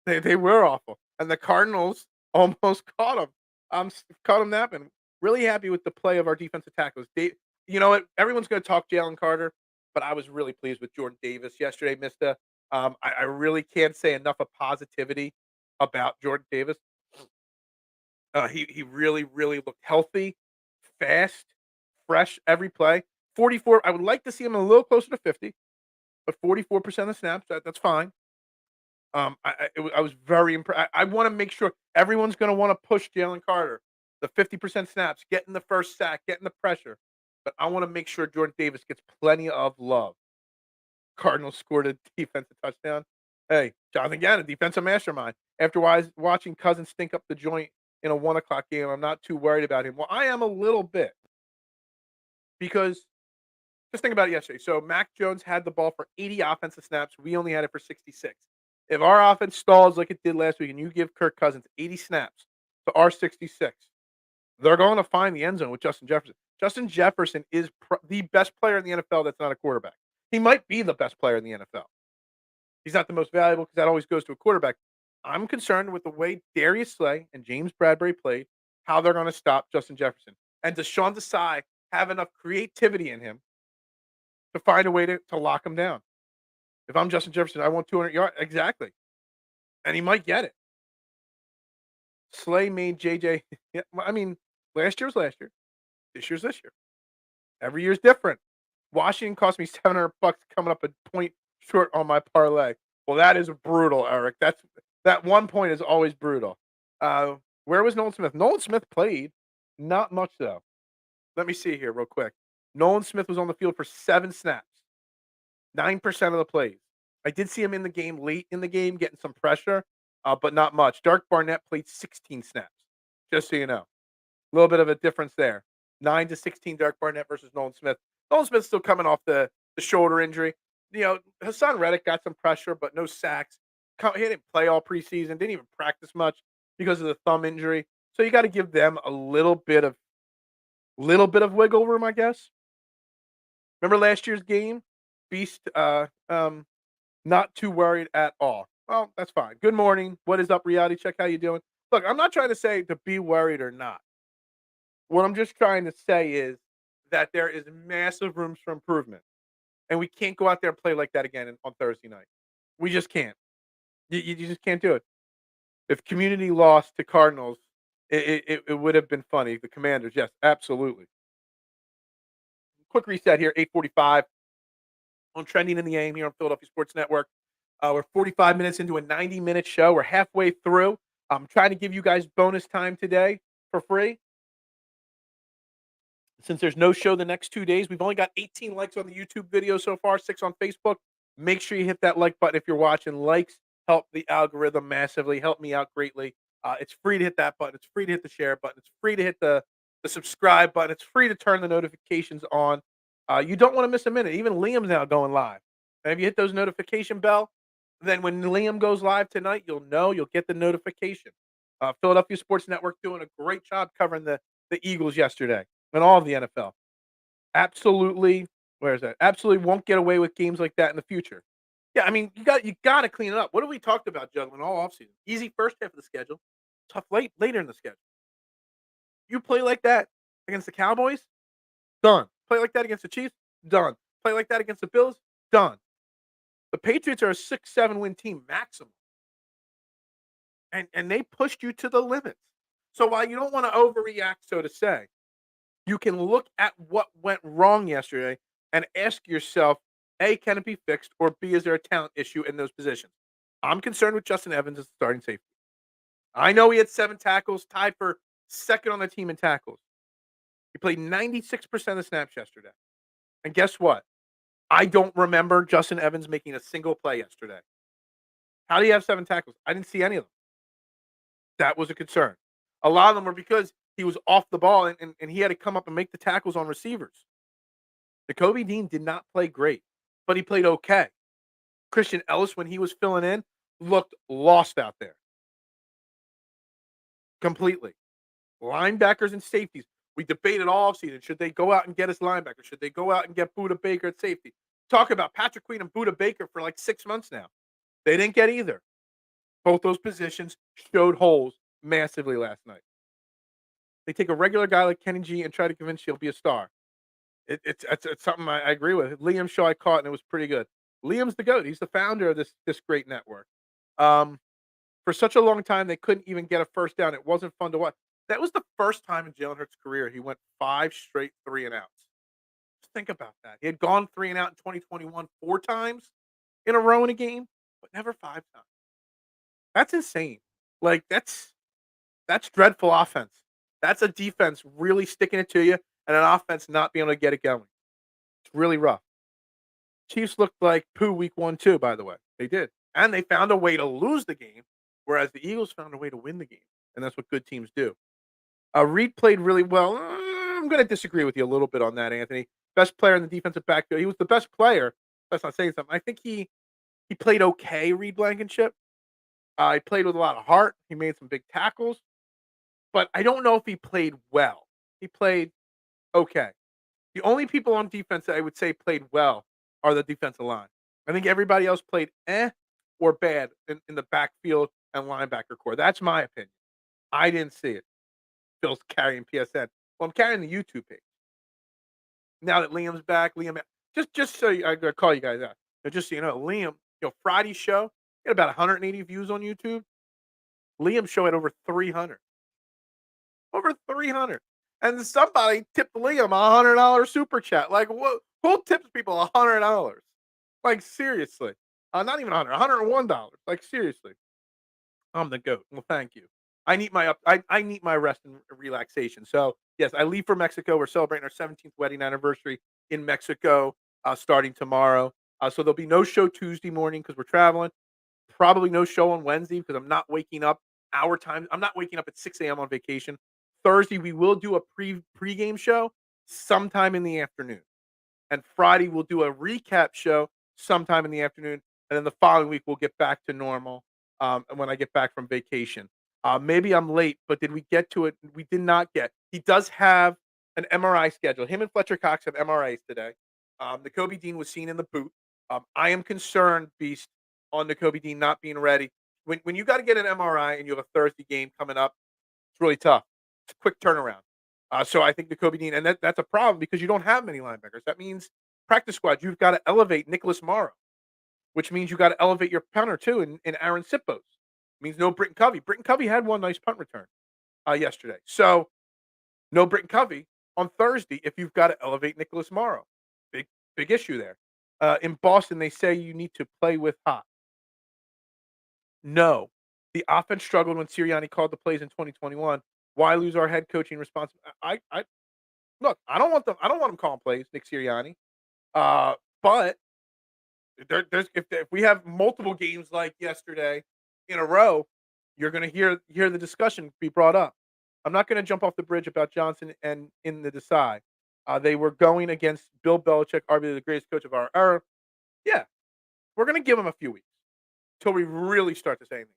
Speaker 1: They were awful. And the Cardinals almost caught them. Caught them napping. Really happy with the play of our defensive tackles. You know what? Everyone's going to talk Jalen Carter, but I was really pleased with Jordan Davis yesterday, Mista. I really can't say enough of positivity about Jordan Davis. He really, really looked healthy, fast, fresh every play. 44. I would like to see him a little closer to 50, but 44% of snaps. That's fine. I was very impressed. I want to make sure everyone's going to want to push Jalen Carter, the 50% snaps, getting the first sack, getting the pressure. But I want to make sure Jordan Davis gets plenty of love. Cardinals scored a defensive touchdown. Hey, Jonathan Gannon, defensive mastermind. After watching Cousins stink up the joint in a 1 o'clock game, I'm not too worried about him. Well, I am a little bit because just think about it yesterday. So Mac Jones had the ball for 80 offensive snaps. We only had it for 66. If our offense stalls like it did last week and you give Kirk Cousins 80 snaps to our 66, they're going to find the end zone with Justin Jefferson. Justin Jefferson is the best player in the NFL that's not a quarterback. He might be the best player in the NFL. He's not the most valuable because that always goes to a quarterback. I'm concerned with the way Darius Slay and James Bradbury played, how they're going to stop Justin Jefferson. And does Sean Desai have enough creativity in him to find a way to lock him down? If I'm Justin Jefferson, I want 200 yards. Exactly. And he might get it. Slay made JJ. Yeah, I mean, last year's last year. This year's this year. Every year's different. Washington cost me $700 coming up a point short on my parlay. Well, that is brutal, Eric. That 1 point is always brutal. Where was Nolan Smith? Nolan Smith played. Not much, though. Let me see here real quick. Nolan Smith was on the field for 7 snaps. 9% of the plays. I did see him in the game late in the game getting some pressure, but not much. Dark Barnett played 16 snaps, just so you know. A little bit of a difference there. 9-16 Dark Barnett versus Nolan Smith. Nolan Smith's still coming off the shoulder injury. Hassan Reddick got some pressure, but no sacks. He didn't play all preseason, didn't even practice much because of the thumb injury. So you got to give them a little bit of wiggle room, I guess. Remember last year's game? Beast, not too worried at all. Well, that's fine. Good morning. What is up, Reality Check? How you doing? Look, I'm not trying to say to be worried or not. What I'm just trying to say is that there is massive rooms for improvement, and we can't go out there and play like that again on Thursday night. We just can't. You just can't do it. If Community lost to Cardinals, it would have been funny. The Commanders, yes, absolutely. Quick reset here, 8:45 on Trending in the AM here on Philadelphia Sports Network. We're 45 minutes into a 90-minute show. We're halfway through. I'm trying to give you guys bonus time today for free. Since there's no show the next 2 days, we've only got 18 likes on the YouTube video so far, 6 on Facebook. Make sure you hit that like button if you're watching. Likes help the algorithm massively, help me out greatly. It's free to hit that button. It's free to hit the share button. It's free to hit the subscribe button. It's free to turn the notifications on. You don't want to miss a minute. Even Liam's now going live. And if you hit those notification bell, then when Liam goes live tonight, you'll get the notification. Philadelphia Sports Network doing a great job covering the Eagles yesterday and all of the NFL. Absolutely, where is that? Absolutely won't get away with games like that in the future. Yeah, I mean, you got to clean it up. What have we talked about, juggling all offseason? Easy first half of the schedule, tough later in the schedule. You play like that against the Cowboys, done. Play like that against the Chiefs, done. Play like that against the Bills, done. The Patriots are a 6-7 win team maximum, and they pushed you to the limits. So while you don't want to overreact, so to say, you can look at what went wrong yesterday and ask yourself, A, can it be fixed? Or B, is there a talent issue in those positions? I'm concerned with Justin Evans as starting safety. I know he had 7 tackles, tied for second on the team in tackles. He played 96% of the snaps yesterday. And guess what? I don't remember Justin Evans making a single play yesterday. How do you have 7 tackles? I didn't see any of them. That was a concern. A lot of them were because he was off the ball and he had to come up and make the tackles on receivers. Nakobe Dean did not play great, but he played okay. Christian Ellis, when he was filling in, looked lost out there. Completely. Linebackers and safeties. We debated all offseason. Should they go out and get us linebackers? Should they go out and get Budda Baker at safety? Talk about Patrick Queen and Budda Baker for like 6 months now. They didn't get either. Both those positions showed holes massively last night. They take a regular guy like Kenny G and try to convince you he'll be a star. It's something I agree with. Liam's show I caught and it was pretty good. Liam's the GOAT. He's the founder of this great network. For such a long time, they couldn't even get a first down. It wasn't fun to watch. That was the first time in Jalen Hurts' career he went 5 straight 3 and outs. Just think about that. He had gone 3 and out in 2021 4 times in a row in a game, but never 5 times. That's insane. Like that's dreadful offense. That's a defense really sticking it to you and an offense not being able to get it going. It's really rough. Chiefs looked like poo week 1 too, by the way. They did. And they found a way to lose the game, whereas the Eagles found a way to win the game. And that's what good teams do. Reed played really well. I'm going to disagree with you a little bit on that, Anthony. Best player in the defensive backfield. He was the best player. That's not saying something. I think he played okay, Reed Blankenship. He played with a lot of heart. He made some big tackles. But I don't know if he played well. He played okay. The only people on defense that I would say played well are the defensive line. I think everybody else played or bad in the backfield and linebacker core. That's my opinion. I didn't see it. Phil's carrying PSN. Well, I'm carrying the YouTube page. Now that Liam's back, just so I'm gonna call you guys out. Just so you know, Liam, Friday's show had about 180 views on YouTube. Liam's show had over 300. Over 300. And somebody tipped Liam $100 super chat. Like, what? Who tips people $100? Like, seriously. Not even $101. Like, seriously. I'm the GOAT. Well, thank you. I need my rest and relaxation. So, yes, I leave for Mexico. We're celebrating our 17th wedding anniversary in Mexico starting tomorrow. So there'll be no show Tuesday morning because we're traveling. Probably no show on Wednesday because I'm not waking up our time. I'm not waking up at 6 a.m. on vacation. Thursday, we will do a pregame show sometime in the afternoon. And Friday, we'll do a recap show sometime in the afternoon. And then the following week, we'll get back to normal when I get back from vacation. Maybe I'm late, but did we get to it? We did not get. He does have an MRI schedule. Him and Fletcher Cox have MRIs today. Nakobe Dean was seen in the boot. I am concerned, Beast, on Nakobe Dean not being ready. When you got to get an MRI and you have a Thursday game coming up, it's really tough. It's a quick turnaround. So I think Nakobe Dean, and that's a problem because you don't have many linebackers. That means practice squad, you've got to elevate Nicholas Morrow, which means you got to elevate your punter too in Aaron Sipos. Means no Britton Covey. Britton Covey had one nice punt return yesterday. So no Britton Covey on Thursday if you've got to elevate Nicholas Morrow. Big, big issue there. In Boston, they say you need to play with hot. No. The offense struggled when Sirianni called the plays in 2021. Why lose our head coaching responsibility? I look. I don't want them. I don't want him calling plays, Nick Sirianni. But there's if we have multiple games like yesterday in a row, you're going to hear the discussion be brought up. I'm not going to jump off the bridge about Johnson and in the decide. They were going against Bill Belichick, arguably the greatest coach of our era. Yeah, we're going to give him a few weeks till we really start to say anything.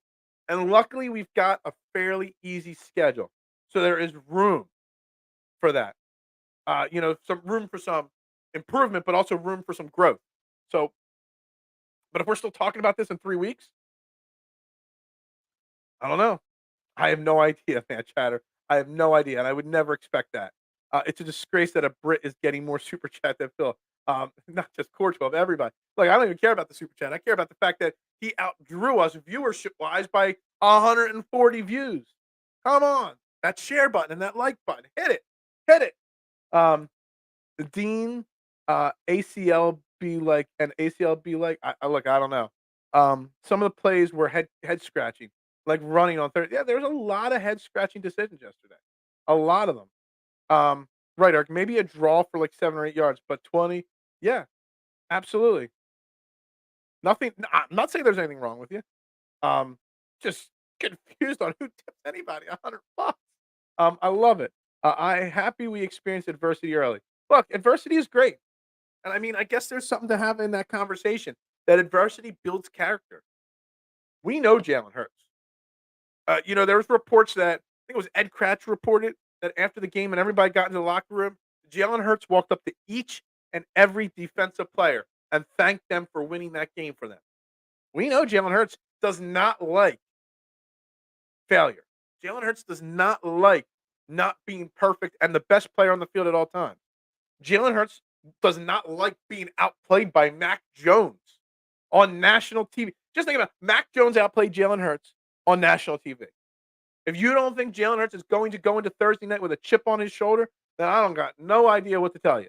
Speaker 1: And luckily, we've got a fairly easy schedule, so there is room for that. Some room for some improvement, but also room for some growth. So, but if we're still talking about this in 3 weeks, I don't know. I have no idea, man, Chatter. I have no idea, and I would never expect that. It's a disgrace that a Brit is getting more super chat than Phil. Not just Core 12, everybody. Like, I don't even care about the super chat. I care about the fact that he outdrew us viewership wise by 140 views. Come on, that share button and that like button, hit it. Um, the Dean, ACL be like, and ACL be like. I look. I don't know. Some of the plays were head scratching, like running on third. Yeah, there was a lot of head scratching decisions yesterday. A lot of them. Right, Ark. Maybe a draw for like 7 or 8 yards, but 20. Yeah, absolutely. Nothing. I'm not saying there's anything wrong with you. Um, just confused on who tips anybody $100. I love it. I happy we experienced adversity early. Look, adversity is great, and I mean, I guess there's something to have in that conversation. That adversity builds character. We know Jalen Hurts. There was reports that I think it was Ed Kratz reported that after the game and everybody got into the locker room, Jalen Hurts walked up to each and every defensive player and thanked them for winning that game for them. We know Jalen Hurts does not like failure. Jalen Hurts does not like not being perfect and the best player on the field at all times. Jalen Hurts does not like being outplayed by Mac Jones on national TV. Just think about it. Mac Jones outplayed Jalen Hurts on national TV. If you don't think Jalen Hurts is going to go into Thursday night with a chip on his shoulder, then I don't got no idea what to tell you.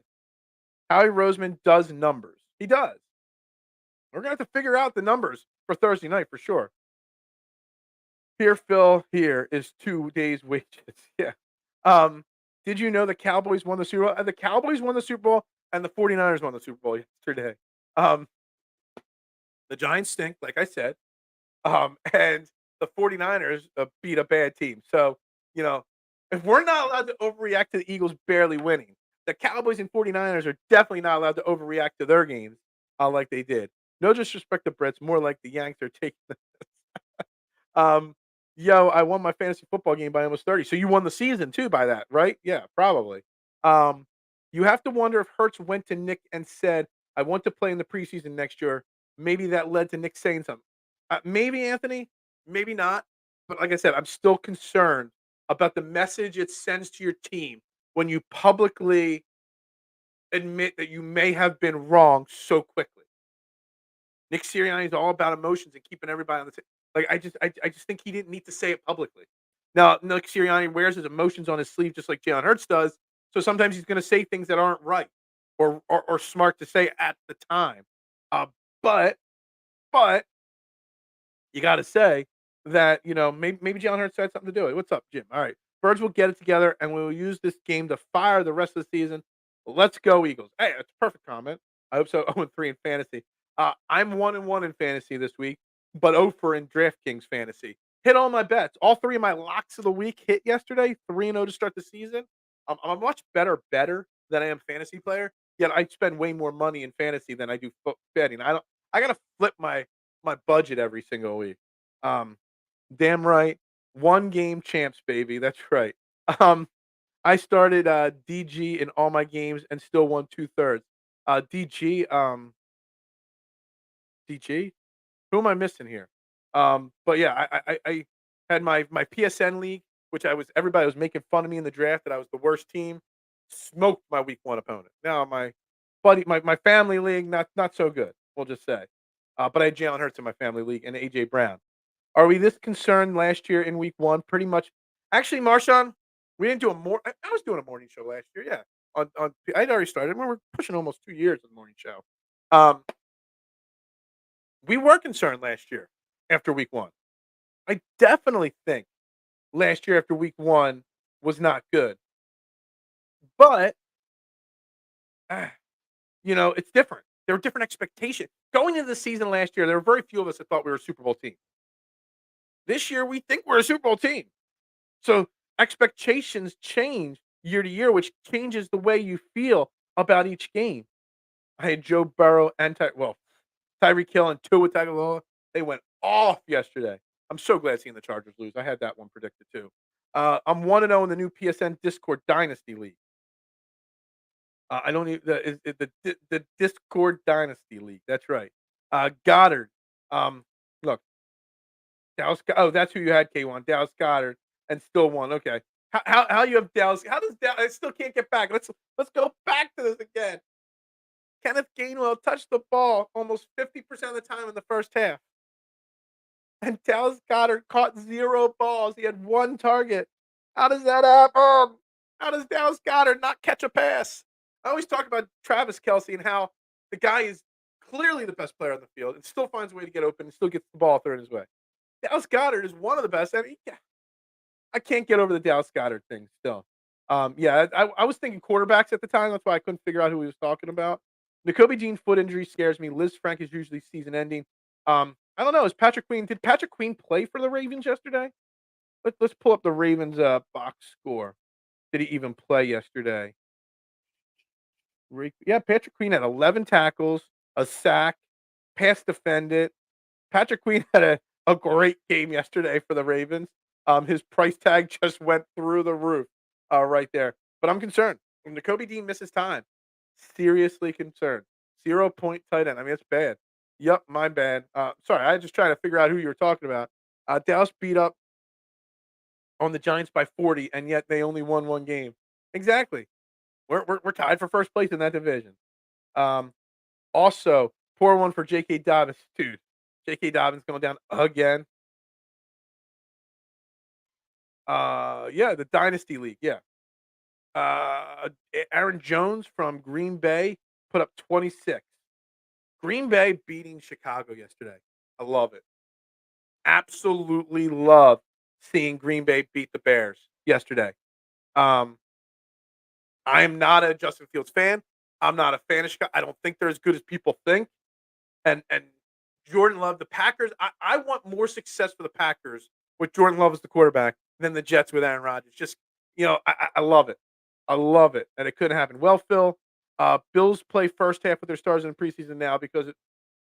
Speaker 1: Howie Roseman does numbers. He does. We're going to have to figure out the numbers for Thursday night for sure. Here, Phil, here is 2 days' wages. Yeah. Did you know the Cowboys won the Super Bowl? The Cowboys won the Super Bowl and the 49ers won the Super Bowl yesterday. The Giants stink, like I said. And the 49ers beat a bad team. So, if we're not allowed to overreact to the Eagles barely winning, the Cowboys and 49ers are definitely not allowed to overreact to their games like they did. No disrespect to Brits, more like the Yanks are taking Um, I won my fantasy football game by almost 30. So you won the season too by that, right? Yeah, probably. Um, you have to wonder if Hertz went to Nick and said, I want to play in the preseason next year. Maybe that led to Nick saying something. Maybe Anthony, maybe not. But like I said, I'm still concerned about the message it sends to your team when you publicly admit that you may have been wrong so quickly. Nick Sirianni is all about emotions and keeping everybody on the table. Like I just think he didn't need to say it publicly. Now Nick Sirianni wears his emotions on his sleeve just like Jalen Hurts does. So sometimes he's going to say things that aren't right or smart to say at the time. Uh, but but you got to say that maybe Jalen Hurts had something to do with it. What's up, Jim? All right, Birds will get it together and we will use this game to fire the rest of the season. Let's go Eagles! Hey, that's a perfect comment. I hope so. 0-3 in fantasy. I'm 1-1 in fantasy this week, but 0 in DraftKings fantasy. Hit all my bets. All three of my locks of the week hit yesterday. 3-0 to start the season. I'm a much better than I am fantasy player. Yet I spend way more money in fantasy than I do betting. I don't. I gotta flip my budget every single week. Um, damn right. One game champs, baby. That's right. Um, I started DG in all my games and still won 2/3. DG, DG? Who am I missing here? But yeah, I had my PSN league, which everybody was making fun of me in the draft that I was the worst team. Smoked my week one opponent. Now my buddy, my family league, not so good. We'll just say. But I had Jalen Hurts in my family league and AJ Brown. Are we this concerned last year in week 1? Pretty much. Actually, Marshawn, we didn't do a more I was doing a morning show last year, yeah. On I'd already started. We're pushing almost 2 years of the morning show. Um, we were concerned last year after week 1. I definitely think last year after week 1 was not good. But, ah, it's different. There were different expectations. Going into the season last year, there were very few of us that thought we were a Super Bowl team. This year, we think we're a Super Bowl team. So expectations change year to year, which changes the way you feel about each game. I had Joe Burrow and Tyreek Hill and Tua Tagovailoa. They went off yesterday. I'm so glad seeing the Chargers lose. I had that one predicted too. I'm 1-0 in the new PSN Discord Dynasty League. I don't even the Discord Dynasty League. That's right. Goddard. Look, that's who you had, K1. Dallas Goddard, and still won. Okay. How you have Dallas? How does Dallas? I still can't get back. Let's go back to this again. Kenneth Gainwell touched the ball almost 50% of the time in the first half, and Dallas Goddard caught 0 balls. He had 1 target. How does that happen? How does Dallas Goddard not catch a pass? I always talk about Travis Kelce and how the guy is clearly the best player on the field and still finds a way to get open and still gets the ball thrown his way. Dallas Goddard is one of the best. I can't get over the Dallas Goddard thing still. Yeah, I was thinking quarterbacks at the time. That's why I couldn't figure out who he was talking about. N'Kobe Dean foot injury scares me. Liz Frank is usually season ending. I don't know. Did Patrick Queen play for the Ravens yesterday? Let's pull up the Ravens box score. Did he even play yesterday? Yeah, Patrick Queen had 11 tackles, a sack, pass defended. Patrick Queen had a great game yesterday for the Ravens. His price tag just went through the roof right there. But I'm concerned. When N'Kobe Dean misses time, seriously concerned. 0 point tight end. I mean, it's bad. Yep, my bad. Sorry, I was just trying to figure out who you were talking about. Dallas beat up on the Giants by 40, and yet they only won 1 game. Exactly. We're tied for first place in that division. Um, Also, poor one for J.K. Dobbins, dude. J.K. Dobbins going down again. Yeah, the Dynasty League, yeah. Aaron Jones from Green Bay put up 26. Green Bay beating Chicago yesterday. I love it. Absolutely love seeing Green Bay beat the Bears yesterday. Um, I am not a Justin Fields fan. I'm not a fan of Chicago. I don't think they're as good as people think. And Jordan Love, the Packers, I want more success for the Packers with Jordan Love as the quarterback than the Jets with Aaron Rodgers. Just, I love it. I love it. And it couldn't happen. Well, Phil, Bills play first half with their stars in the preseason now because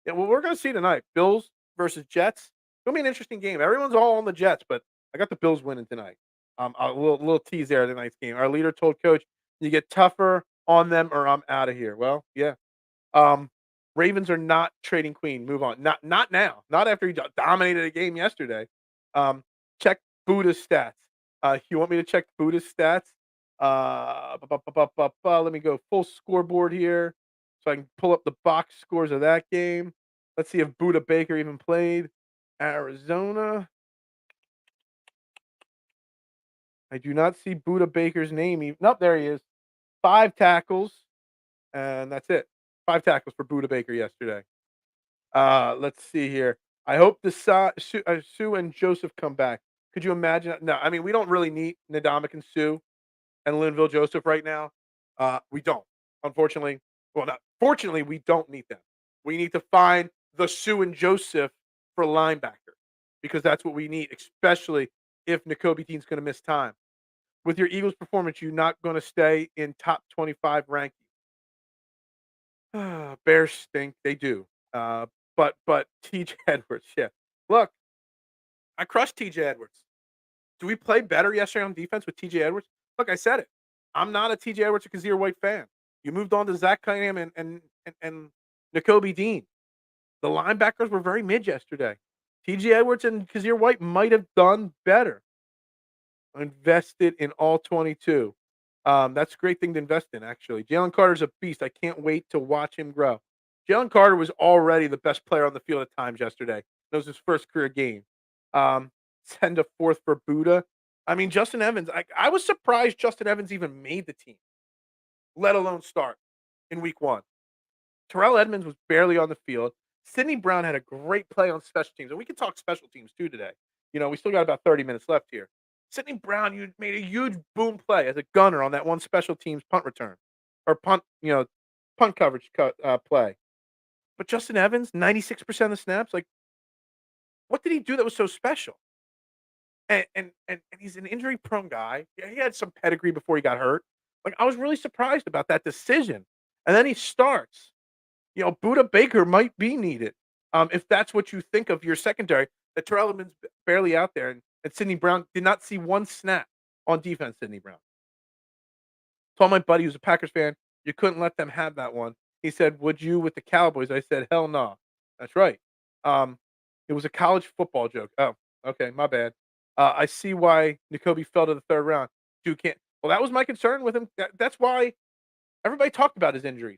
Speaker 1: well, we're going to see tonight. Bills versus Jets. It's going to be an interesting game. Everyone's all on the Jets, but I got the Bills winning tonight. A little tease there of tonight's game. Our leader told coach, you get tougher on them or I'm out of here. Well, yeah. Um, Ravens are not trading Queen. Move on. Not now. Not after he dominated a game yesterday. Check Buddha's stats. You want me to check Buddha's stats? Let me go full scoreboard here so I can pull up the box scores of that game. Let's see if Buddha Baker even played. Arizona. I do not see Buddha Baker's name. Nope, there he is. 5 tackles, and that's it. 5 tackles for Buddha Baker yesterday. Let's see here. I hope the Sue and Joseph come back. Could you imagine? No, I mean we don't really need Nadamik and Sue and Linville Joseph right now. We don't. Unfortunately, well, not fortunately, we don't need them. We need to find the Sue and Joseph for linebacker because that's what we need, especially if N'Kobe Dean's going to miss time. With your Eagles performance, you're not going to stay in top 25 ranking. Bears stink. They do. But TJ Edwards, yeah. Look, I crushed TJ Edwards. Do we play better yesterday on defense with TJ Edwards? Look, I said it. I'm not a TJ Edwards or Kazir White fan. You moved on to Zach Cunningham and N'Kobe Dean. The linebackers were very mid yesterday. TJ Edwards and Kazir White might have done better. Invested in all 22. That's a great thing to invest in, actually. Jalen Carter's a beast. I can't wait to watch him grow. Jalen Carter was already the best player on the field at times yesterday. That was his first career game. Um, Send a fourth for Buddha. I mean, Justin Evans, I was surprised Justin Evans even made the team, let alone start in week one. Terrell Edmonds was barely on the field. Sidney Brown had a great play on special teams, and we can talk special teams too today. We still got about 30 minutes left here. Sidney Brown, you made a huge boom play as a gunner on that one special teams punt return or punt coverage play. But Justin Evans, 96% of the snaps, like what did he do that was so special? And he's an injury prone guy. Yeah, he had some pedigree before he got hurt. Like I was really surprised about that decision. And then he starts. Buda Baker might be needed. If that's what you think of your secondary, that Terrell Edmonds barely out there, and Sidney Brown did not see one snap on defense. Sidney Brown told my buddy who's a Packers fan, you couldn't let them have that one. He said, "Would you with the Cowboys?" I said, "Hell no." That's right. Um, it was a college football joke. Oh, okay, my bad. I see why N'Kobe fell to the third round. Dude can't. Well, that was my concern with him. That's why everybody talked about his injuries.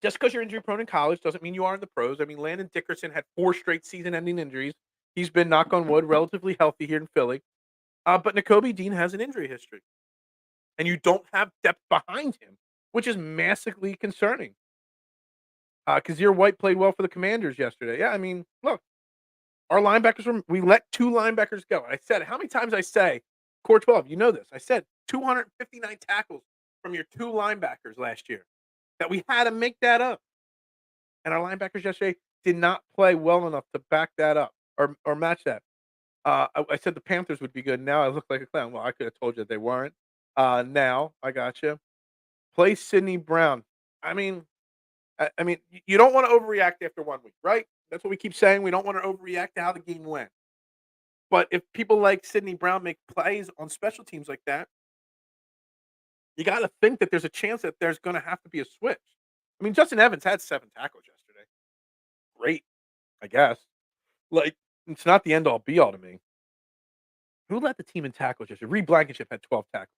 Speaker 1: Just because you're injury prone in college doesn't mean you are in the pros. I mean, Landon Dickerson had 4 straight season-ending injuries. He's been, knock on wood, relatively healthy here in Philly. But N'Kobe Dean has an injury history, and you don't have depth behind him, which is massively concerning. Kazir White played well for the Commanders yesterday. Yeah, I mean, look, our linebackers we let 2 linebackers go. I said, how many times I say, core 12, you know this. I said 259 tackles from your 2 linebackers last year, that we had to make that up. And our linebackers yesterday did not play well enough to back that up or match that. I said the Panthers would be good. Now I look like a clown. Well, I could have told you they weren't. Now I got you. Play Sidney Brown. I mean, you don't want to overreact after 1 week, right? That's what we keep saying. We don't want to overreact to how the game went. But if people like Sidney Brown make plays on special teams like that, you got to think that there's a chance that there's going to have to be a switch. I mean, Justin Evans had 7 tackles yesterday. Great, I guess. Like, it's not the end all be all to me. Who led the team in tackles yesterday? Reed Blankenship had 12 tackles.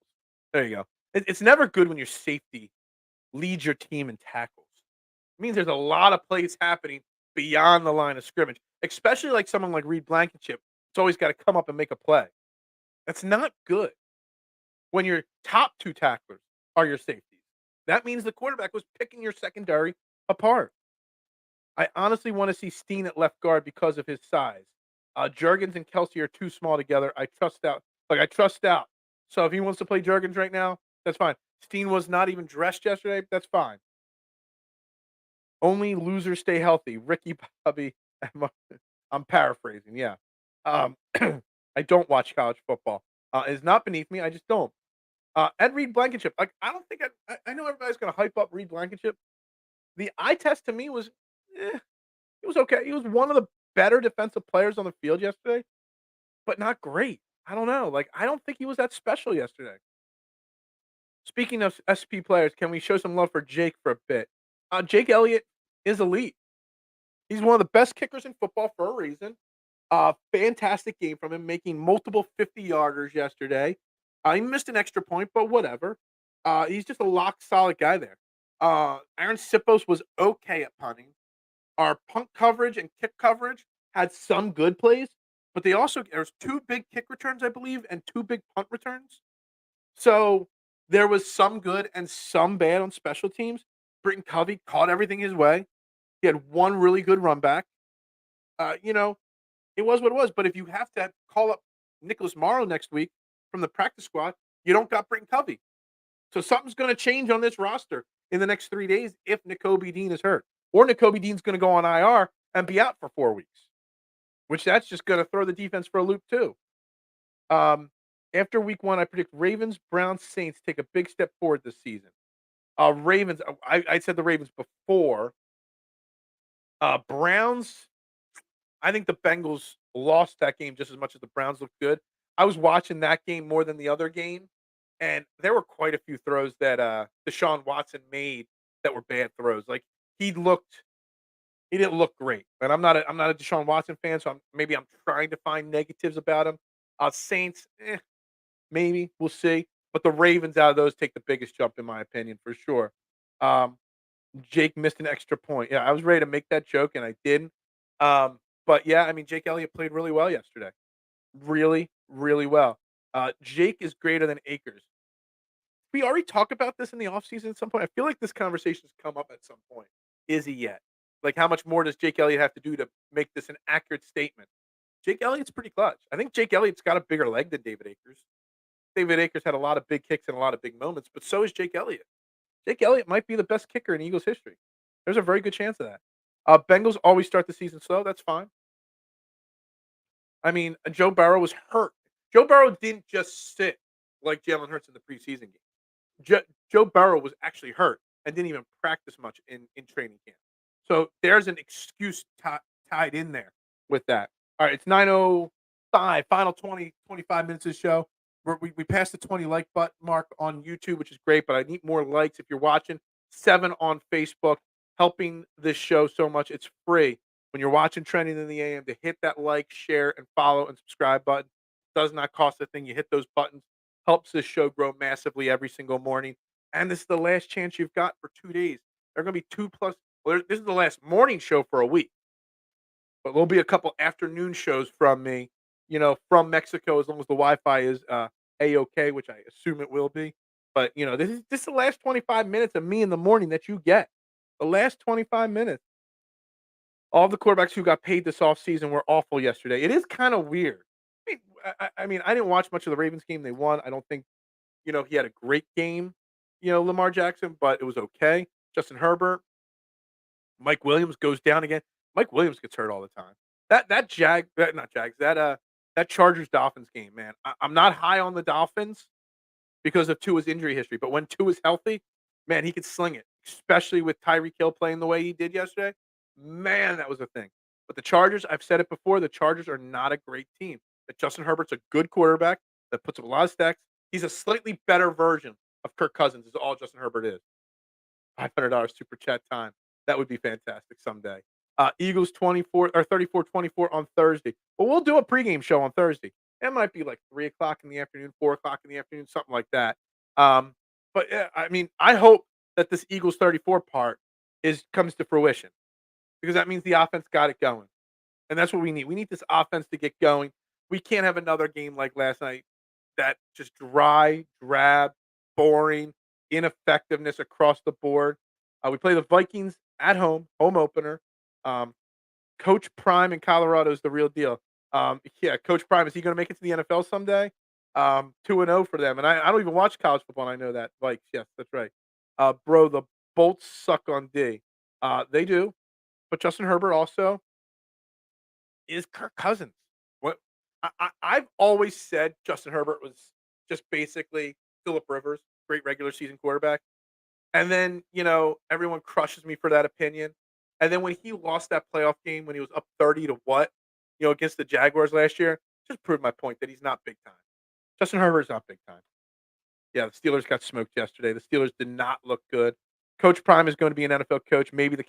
Speaker 1: There you go. It's never good when your safety leads your team in tackles. It means there's a lot of plays happening beyond the line of scrimmage, especially like someone like Reed Blankenship. It's always got to come up and make a play. That's not good when your top 2 tacklers are your safeties. That means the quarterback was picking your secondary apart. I honestly want to see Steen at left guard because of his size. Jurgens and Kelsey are too small together. I trust out. I trust out. So if he wants to play Jurgens right now, that's fine. Steen was not even dressed yesterday. That's fine. Only losers stay healthy. Ricky Bobby. I'm paraphrasing. Yeah. Um, I don't watch college football. It's not beneath me. I just don't. Ed Reed Blankenship. Like I don't think I know everybody's going to hype up Reed Blankenship. The eye test to me was, it was okay. He was one of the better defensive players on the field yesterday, but not great. I don't know. Like, I don't think he was that special yesterday. Speaking of SP players, can we show some love for Jake for a bit? Jake Elliott is elite. He's one of the best kickers in football for a reason. Fantastic game from him, making multiple 50-yarders yesterday. He missed an extra point, but whatever. He's just a lock solid guy there. Aaron Sipos was okay at punting. Our punt coverage and kick coverage had some good plays, but there's 2 big kick returns, I believe, and 2 big punt returns. So there was some good and some bad on special teams. Britton Covey caught everything his way. He had 1 really good run back. It was what it was. But if you have to call up Nicholas Morrow next week from the practice squad, you don't got Britton Covey. So something's going to change on this roster in the next 3 days if N'Kobe Dean is hurt. Or N'Kobe Dean's going to go on IR and be out for 4 weeks, which that's just going to throw the defense for a loop too. After week 1, I predict Ravens, Browns, Saints take a big step forward this season. Ravens, I said the Ravens before. Browns, I think the Bengals lost that game just as much as the Browns looked good. I was watching that game more than the other game, and there were quite a few throws that Deshaun Watson made that were bad throws. Like he didn't look great. And I'm not a Deshaun Watson fan, so I'm trying to find negatives about him. Saints, maybe we'll see. But the Ravens out of those take the biggest jump in my opinion for sure. Um, Jake missed an extra point. Yeah, I was ready to make that joke and I didn't. But yeah, I mean, Jake Elliott played really well yesterday. Really, really well. Jake is greater than Akers. We already talked about this in the offseason at some point. I feel like this conversation's come up at some point. Is he yet? Like, how much more does Jake Elliott have to do to make this an accurate statement? Jake Elliott's pretty clutch. I think Jake Elliott's got a bigger leg than David Akers. David Akers had a lot of big kicks and a lot of big moments, but so is Jake Elliott. Jake Elliott might be the best kicker in Eagles history. There's a very good chance of that. Bengals always start the season slow. That's fine. I mean, Joe Burrow was hurt. Joe Burrow didn't just sit like Jalen Hurts in the preseason game. Jo Joe Burrow was actually hurt and didn't even practice much in training camp. So there's an excuse tied in there with that. All right, it's 9:05, final 25 minutes of the show. We passed the 20 like button mark on YouTube, which is great, but I need more likes if you're watching. 7 on Facebook, helping this show so much. It's free when you're watching Trending in the AM to hit that like, share, and follow and subscribe button. Does not cost a thing. You hit those buttons, helps this show grow massively every single morning. And this is the last chance you've got for 2 days. There are going to be 2 plus. Well, this is the last morning show for a week, but there'll be a couple afternoon shows from me, from Mexico, as long as the Wi-Fi is a-okay, which I assume it will be. But this is the last 25 minutes of me in the morning that you get. The last 25 minutes. All the quarterbacks who got paid this offseason were awful yesterday. It is kind of weird. I mean, I didn't watch much of the Ravens game. They won. I don't think he had a great game, Lamar Jackson, but it was okay. Justin Herbert, Mike Williams goes down again. Mike Williams gets hurt all the time. Not Jags, that Chargers Dolphins game, man. I'm not high on the Dolphins because of Tua's injury history, but when Tua's healthy, man, he could sling it, especially with Tyreek Hill playing the way he did yesterday. Man, that was a thing. But the Chargers, I've said it before, the Chargers are not a great team. That Justin Herbert's a good quarterback that puts up a lot of stacks. He's a slightly better version of Kirk Cousins, is all Justin Herbert is. $500 super chat time. That would be fantastic someday. Eagles 24 or 34-24 on Thursday. But we'll do a pregame show on Thursday. It might be like 3 o'clock in the afternoon, 4 o'clock in the afternoon, something like that. But yeah, I mean, I hope that this Eagles 34 part comes to fruition because that means the offense got it going. And that's what we need. We need this offense to get going. We can't have another game like last night that just dry, drab, boring, ineffectiveness across the board. We play the Vikings at home opener. Coach Prime in Colorado is the real deal. Yeah, Coach Prime, is he going to make it to the NFL someday? 2-0 for them. And I don't even watch college football, and I know that. Vikes, yes, that's right. Bro, the Bolts suck on D. They do. But Justin Herbert also is Kirk Cousins. What I've always said Justin Herbert was just basically Phillip Rivers, great regular season quarterback. And then, everyone crushes me for that opinion. And then when he lost that playoff game when he was up 30 to what, against the Jaguars last year, just proved my point that he's not big time. Justin Herbert's not big time. Yeah, the Steelers got smoked yesterday. The Steelers did not look good. Coach Prime is going to be an NFL coach. Maybe Can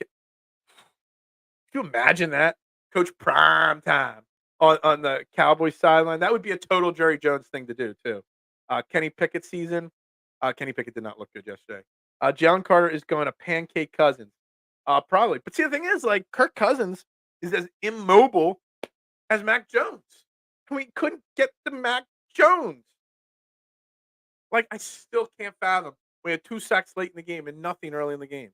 Speaker 1: you imagine that? Coach Prime time on the Cowboys sideline. That would be a total Jerry Jones thing to do too. Kenny Pickett season. Kenny Pickett did not look good yesterday. Jalen Carter is going to pancake Cousins. Probably. But see, the thing is, like, Kirk Cousins is as immobile as Mac Jones. We couldn't get the Mac Jones. Like, I still can't fathom. We had 2 sacks late in the game and nothing early in the game.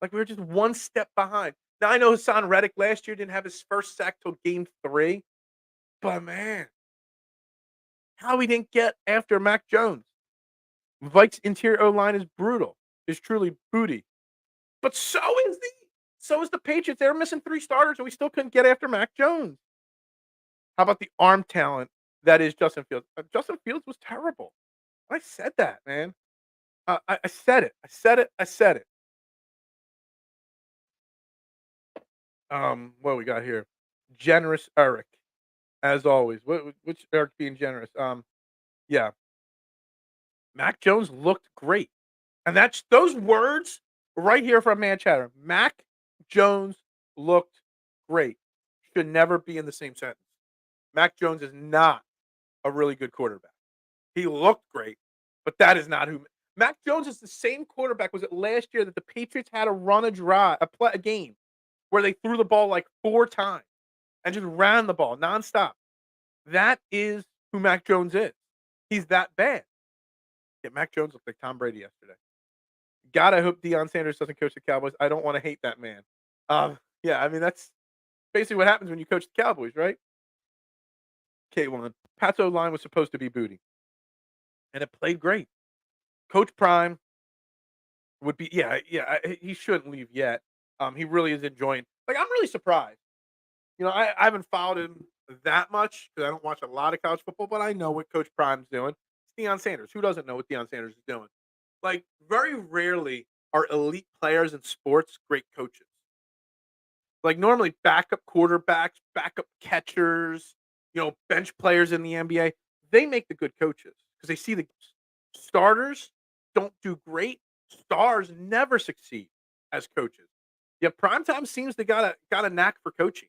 Speaker 1: Like, we were just one step behind. Now, I know Hassan Reddick last year didn't have his first sack till game 3. But, man, how we didn't get after Mac Jones. Vikes interior O-line is brutal. Is truly booty. But so is the Patriots. They were missing 3 starters, and we still couldn't get after Mac Jones. How about the arm talent that is Justin Fields? Justin Fields was terrible. I said that, man. I said it. I said it. I said it. What we got here? Generous Eric, as always. Which Eric being generous? Yeah. Mac Jones looked great, and that's those words right here from Man Chatter. Mac Jones looked great. Should never be in the same sentence. Mac Jones is not a really good quarterback. He looked great, but that is not who Mac Jones is. The same quarterback was it last year that the Patriots had to run a game where they threw the ball like 4 times and just ran the ball nonstop. That is who Mac Jones is. He's that bad. Yeah, Mac Jones looked like Tom Brady yesterday. God, I hope Deion Sanders doesn't coach the Cowboys. I don't want to hate that man. Yeah, I mean that's basically what happens when you coach the Cowboys, right? K1. Pat's O line was supposed to be booty, and it played great. Coach Prime would be, he shouldn't leave yet. He really is enjoying. Like I'm really surprised. I haven't followed him that much because I don't watch a lot of college football, but I know what Coach Prime's doing. It's Deion Sanders. Who doesn't know what Deion Sanders is doing? Like very rarely are elite players in sports great coaches. Like normally backup quarterbacks, backup catchers, bench players in the NBA, they make the good coaches because they see the starters don't do great. Stars never succeed as coaches. Yeah, primetime seems to got a knack for coaching.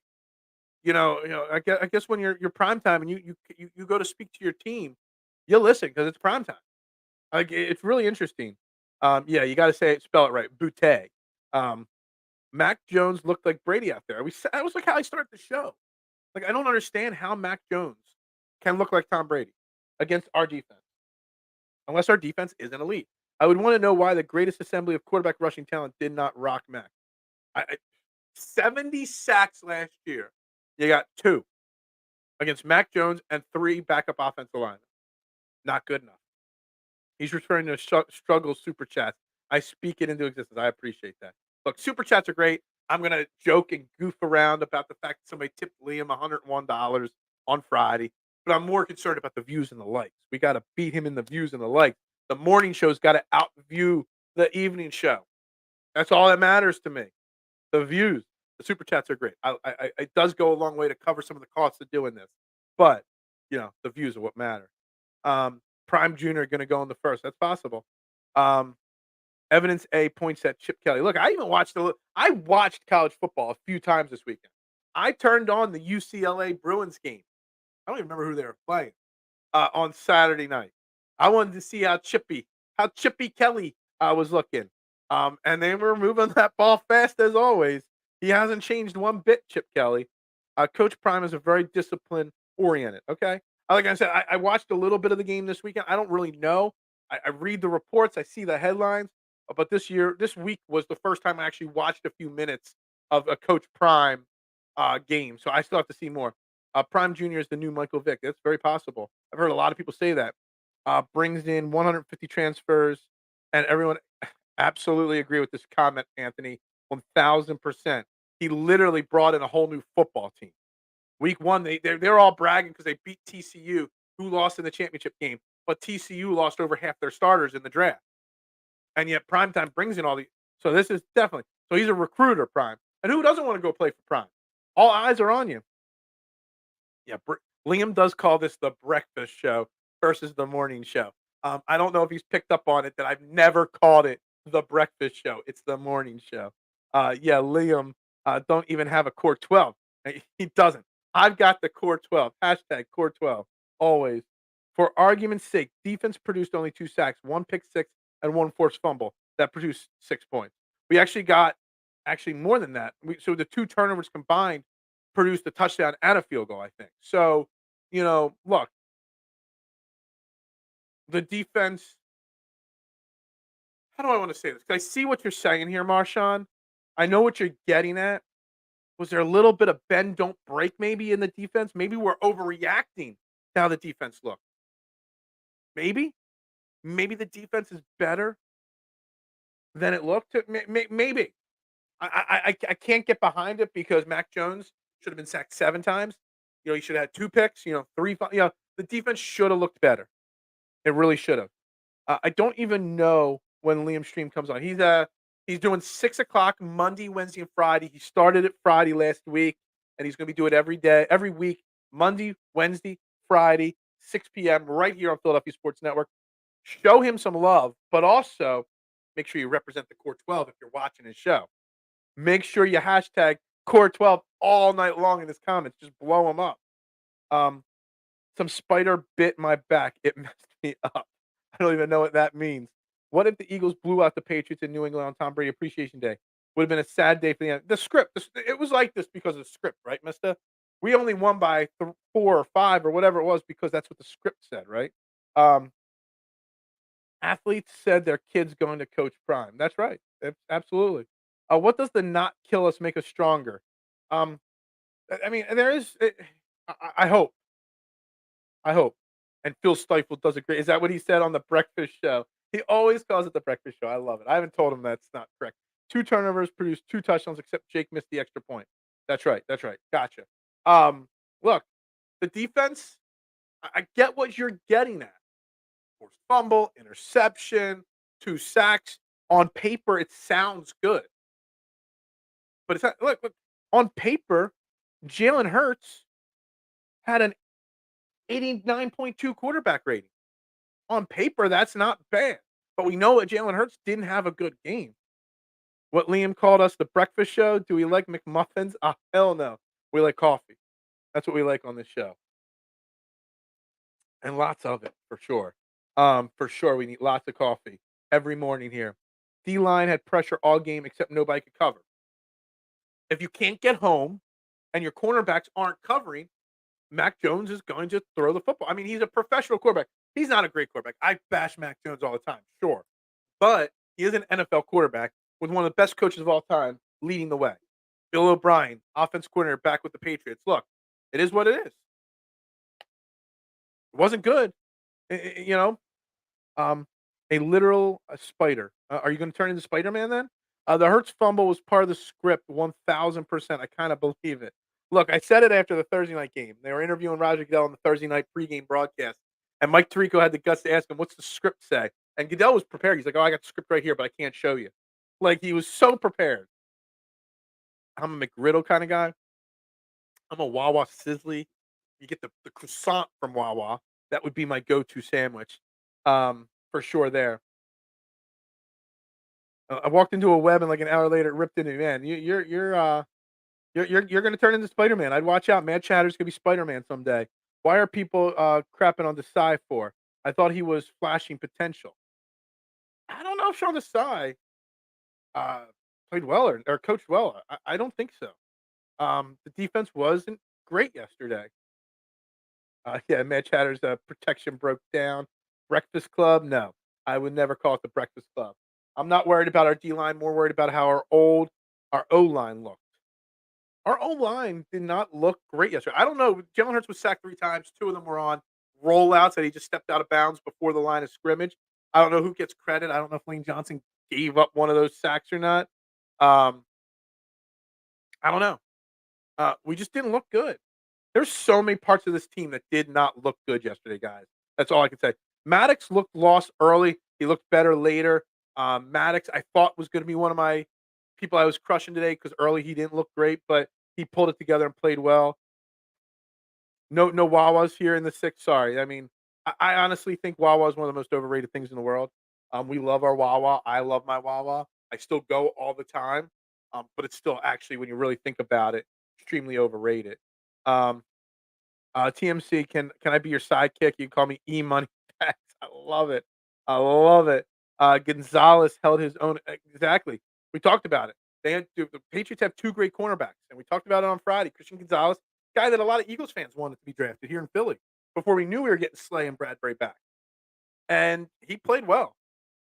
Speaker 1: I guess when you're prime time and you go to speak to your team, you listen because it's prime time. Like it's really interesting. Yeah, you got to spell it right. Butte. Um, Mac Jones looked like Brady out there. That was like how I started the show. Like I don't understand how Mac Jones can look like Tom Brady against our defense, unless our defense isn't elite. I would want to know why the greatest assembly of quarterback rushing talent did not rock Mac. 70 sacks last year. You got 2 against Mac Jones and 3 backup offensive linemen. Not good enough. He's referring to struggle super chats. I speak it into existence. I appreciate that. Look, super chats are great. I'm gonna joke and goof around about the fact that somebody tipped Liam $101 on Friday, but I'm more concerned about the views and the likes. We got to beat him in the views and the likes. The morning show's got to outview the evening show. That's all that matters to me. The views, the super chats are great. It does go a long way to cover some of the costs of doing this, but the views are what matter. Prime Junior going to go in the first. That's possible. Evidence A points at Chip Kelly. Look, I watched college football a few times this weekend. I turned on the UCLA Bruins game. I don't even remember who they were playing on Saturday night. I wanted to see how Chippy Kelly was looking. And they were moving that ball fast as always. He hasn't changed one bit, Chip Kelly. Coach Prime is a very discipline oriented. Okay. Like I said, I watched a little bit of the game this weekend. I don't really know. I read the reports. I see the headlines. But this week was the first time I actually watched a few minutes of a Coach Prime game. So I still have to see more. Prime Junior is the new Michael Vick. That's very possible. I've heard a lot of people say that. Brings in 150 transfers, and everyone absolutely agree with this comment, Anthony. 1000%. He literally brought in a whole new football team. Week 1, they're all bragging because they beat TCU, who lost in the championship game, but TCU lost over half their starters in the draft. And yet Primetime brings in all the so this is definitely so he's a recruiter, Prime. And who doesn't want to go play for Prime? All eyes are on you. Yeah, Liam does call this the breakfast show versus the morning show. I don't know if he's picked up on it that I've never called it the breakfast show. It's the morning show. Yeah, Liam don't even have a core 12. He doesn't. I've got the core 12. Hashtag core 12. Always. For argument's sake, defense produced only 2 sacks, 1 pick six, and 1 forced fumble. That produced 6 points. We actually got more than that. So the 2 turnovers combined produced a touchdown and a field goal, I think. So, look, the defense. How do I want to say this? 'Cause I see what you're saying here, Marshawn. I know what you're getting at. Was there a little bit of bend, don't break maybe in the defense? Maybe we're overreacting to how the defense looked. Maybe? Maybe the defense is better than it looked. Maybe. I can't get behind it because Mac Jones should have been sacked 7 times. He should have had 2 picks, 3, the defense should have looked better. It really should have. I don't even know when Liam Stream comes on. He's doing 6:00 Monday, Wednesday, and Friday. He started it Friday last week, and he's going to be doing it every week, Monday, Wednesday, Friday, 6 p.m. right here on Philadelphia Sports Network. Show him some love, but also make sure you represent the Core 12 if you're watching his show. Make sure you hashtag Core 12 all night long in his comments. Just blow him up. Some spider bit my back. It messed me up. I don't even know what that means. What if the Eagles blew out the Patriots in New England on Tom Brady Appreciation Day? Would have been a sad day for the script. It was like this because of the script, right, Mister? We only won by 4 or 5 or whatever it was because that's what the script said, right? Um, Athletes said their kid's going to Coach Prime. That's right. Absolutely. What does the not kill us make us stronger? Um, I mean, there is. I hope. I hope. And Phil Stiefel does a great. Is that what he said on the Breakfast Show? He always calls it the Breakfast Show. I love it. I haven't told him that's not correct. 2 turnovers produced 2 touchdowns, except Jake missed the extra point. That's right. That's right. Gotcha. Look, the defense. I get what you're getting at. Forced fumble, interception, 2 sacks. On paper, it sounds good, but it's not. Look. On paper, Jalen Hurts had an 89.2 quarterback rating. On paper, that's not bad, but we know that Jalen Hurts didn't have a good game. What Liam called us the breakfast show. Do we like McMuffins? Ah, hell no. We like coffee. That's what we like on this show, and lots of it for sure. For sure, we need lots of coffee every morning here. D line had pressure all game except nobody could cover. If you can't get home and your cornerbacks aren't covering, Mac Jones is going to throw the football. I mean, he's a professional quarterback. He's not a great quarterback. I bash Mac Jones all the time, sure. But he is an NFL quarterback with one of the best coaches of all time leading the way. Bill O'Brien, offense coordinator, back with the Patriots. Look, it is what it is. It wasn't good, you know. A literal spider. Are you going to turn into Spider Man then? The Hurts fumble was part of the script, 1000%. I kind of believe it. Look, I said it after the Thursday night game. They were interviewing Roger Goodell on the Thursday night pregame broadcast, and Mike Tirico had the guts to ask him, "What's the script say?" And Goodell was prepared. He's like, "Oh, I got the script right here, but I can't show you." Like he was so prepared. I'm a McGriddle kind of guy. I'm a Wawa Sizzly. You get the croissant from Wawa. That would be my go-to sandwich, for sure. There, I walked into a web and like an hour later, it ripped into me. Man, you're gonna turn into Spider Man. I'd watch out. Mad Chatter's gonna be Spider Man someday. Why are people crapping on Desai for? I thought he was flashing potential. I don't know if Sean Desai uh, played well or coached well. I don't think so. The defense wasn't great yesterday. Yeah, Mad Chatter's protection broke down. Breakfast Club? No, I would never call it the Breakfast Club. I'm not worried about our D line. More worried about how our O line looked. Our O line did not look great yesterday. I don't know. Jalen Hurts was sacked 3 times. 2 of them were on rollouts that he just stepped out of bounds before the line of scrimmage. I don't know who gets credit. I don't know if Lane Johnson gave up one of those sacks or not. Um, I don't know. We just didn't look good. There's so many parts of this team that did not look good yesterday, guys. That's all I can say. Maddox looked lost early. He looked better later. Maddox, I thought was going to be one of my people I was crushing today because early he didn't look great, but he pulled it together and played well. No Wawas here in the sixth. Sorry. I mean, I honestly think Wawa is one of the most overrated things in the world. We love our Wawa. I love my Wawa. I still go all the time. But it's still actually, when you really think about it, extremely overrated. Um, TMC, can I be your sidekick? You can call me E Money Packs. I love it. I love it. Gonzalez held his own. Exactly. We talked about it. The Patriots have 2 great cornerbacks, and we talked about it on Friday. Christian Gonzalez, guy that a lot of Eagles fans wanted to be drafted here in Philly before we knew we were getting Slay and Bradbury back, and he played well.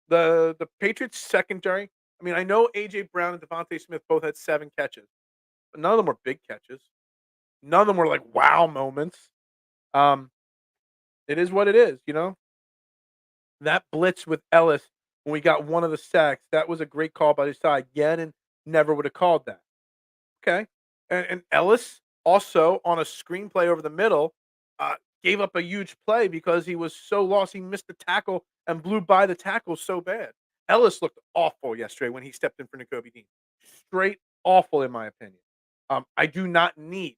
Speaker 1: The Patriots secondary. I mean, I know AJ Brown and Devontae Smith both had 7 catches, but none of them were big catches. None of them were like wow moments. Um, it is what it is, you know? That blitz with Ellis when we got one of the sacks, that was a great call by his side. Gannon never would have called that. Okay. And Ellis also on a screenplay over the middle gave up a huge play because he was so lost. He missed the tackle and blew by the tackle so bad. Ellis looked awful yesterday when he stepped in for Nakobe Dean. Straight awful, in my opinion. I do not need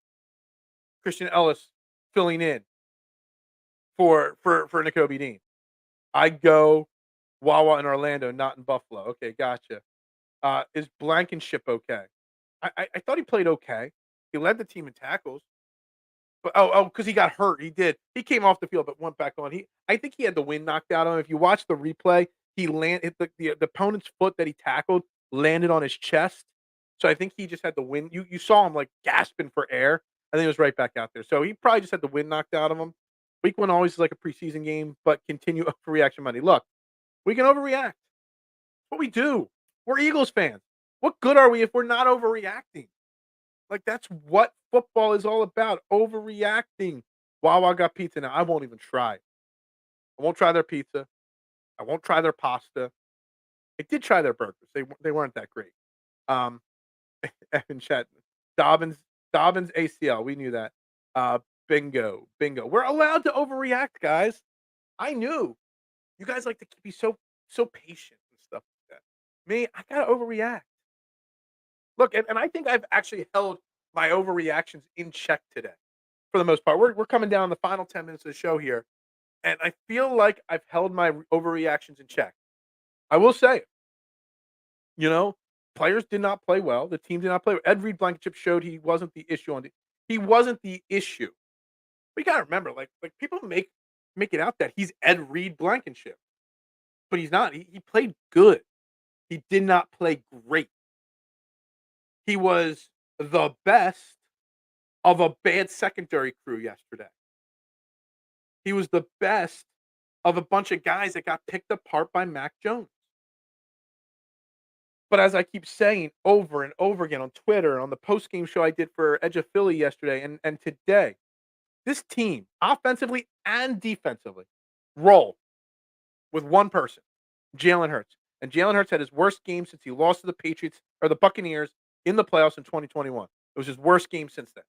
Speaker 1: Christian Ellis filling in for Nakobe Dean. I go Wawa in Orlando, not in Buffalo. Okay, gotcha. Is Blankenship okay? I thought he played okay. He led the team in tackles. But because he got hurt. He did. He came off the field but went back on. I think he had the wind knocked out of him. If you watch the replay, he landed the opponent's foot that he tackled landed on his chest. So I think he just had the wind. You saw him like gasping for air. I think it was right back out there. So he probably just had the wind knocked out of him. Week 1 always is like a preseason game, but continue overreaction Monday. Look, we can overreact. What we do. We're Eagles fans. What good are we if we're not overreacting? Like, that's what football is all about, overreacting. Wawa got pizza now. I won't even try it. I won't try their pizza. I won't try their pasta. I did try their burgers. They weren't that great. Um, Evan Chet, Dobbins Dobbins ACL. We knew that. Uh, bingo. We're allowed to overreact, guys. I knew. You guys like to be so patient and stuff like that. Me, I gotta overreact. Look, and I think I've actually held my overreactions in check today, for the most part. We're coming down the final 10 minutes of the show here, and I feel like I've held my overreactions in check. I will say it. You know, players did not play well. The team did not play well. Ed Reed Blankenship showed he wasn't the issue he wasn't the issue. We gotta remember, like people make it out that he's Ed Reed Blankenship, but he's not. He played good. He did not play great. He was the best of a bad secondary crew yesterday. He was the best of a bunch of guys that got picked apart by Mac Jones. But as I keep saying over and over again on Twitter, on the post-game show I did for Edge of Philly yesterday and today, this team, offensively and defensively, roll with one person, Jalen Hurts. And Jalen Hurts had his worst game since he lost to the Patriots or the Buccaneers in the playoffs in 2021. It was his worst game since then,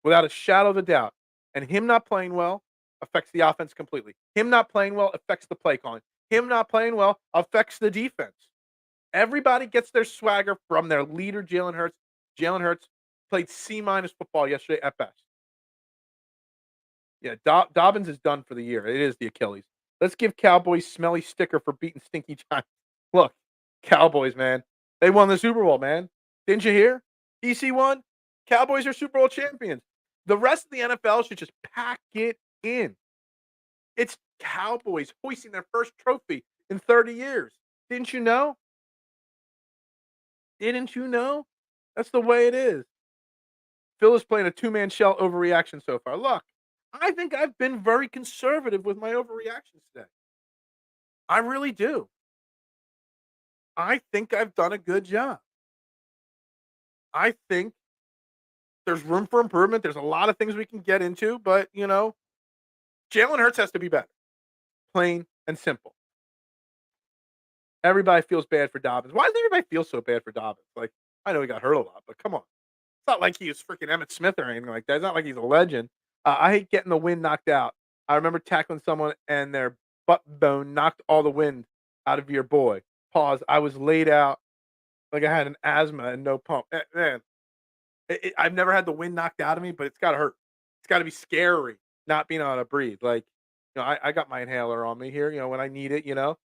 Speaker 1: without a shadow of a doubt. And him not playing well affects the offense completely. Him not playing well affects the play calling. Him not playing well affects the defense. Everybody gets their swagger from their leader, Jalen Hurts. Jalen Hurts played C-minus football yesterday at best. Yeah, Dobbins is done for the year. It is the Achilles. Let's give Cowboys smelly sticker for beating Stinky Giants. Look, Cowboys, man. They won the Super Bowl, man. Didn't you hear? EC won. Cowboys are Super Bowl champions. The rest of the NFL should just pack it in. It's Cowboys hoisting their first trophy in 30 years. Didn't you know? Didn't you know? That's the way it is. Phil is playing a two-man shell overreaction so far. Look, I think I've been very conservative with my overreactions today. I really do. I think I've done a good job. I think there's room for improvement. There's a lot of things we can get into, but, Jalen Hurts has to be better. Plain and simple. Everybody feels bad for Dobbins. Why does everybody feel so bad for Dobbins? Like, I know he got hurt a lot, but come on. It's not like he was freaking Emmett Smith or anything like that. It's not like he's a legend. I hate getting the wind knocked out. I remember tackling someone and their butt bone knocked all the wind out of your boy. Pause. I was laid out like I had an asthma and no pump. Man, I've never had the wind knocked out of me, but it's got to hurt. It's got to be scary not being able to breathe. Like, I got my inhaler on me here, when I need it. 12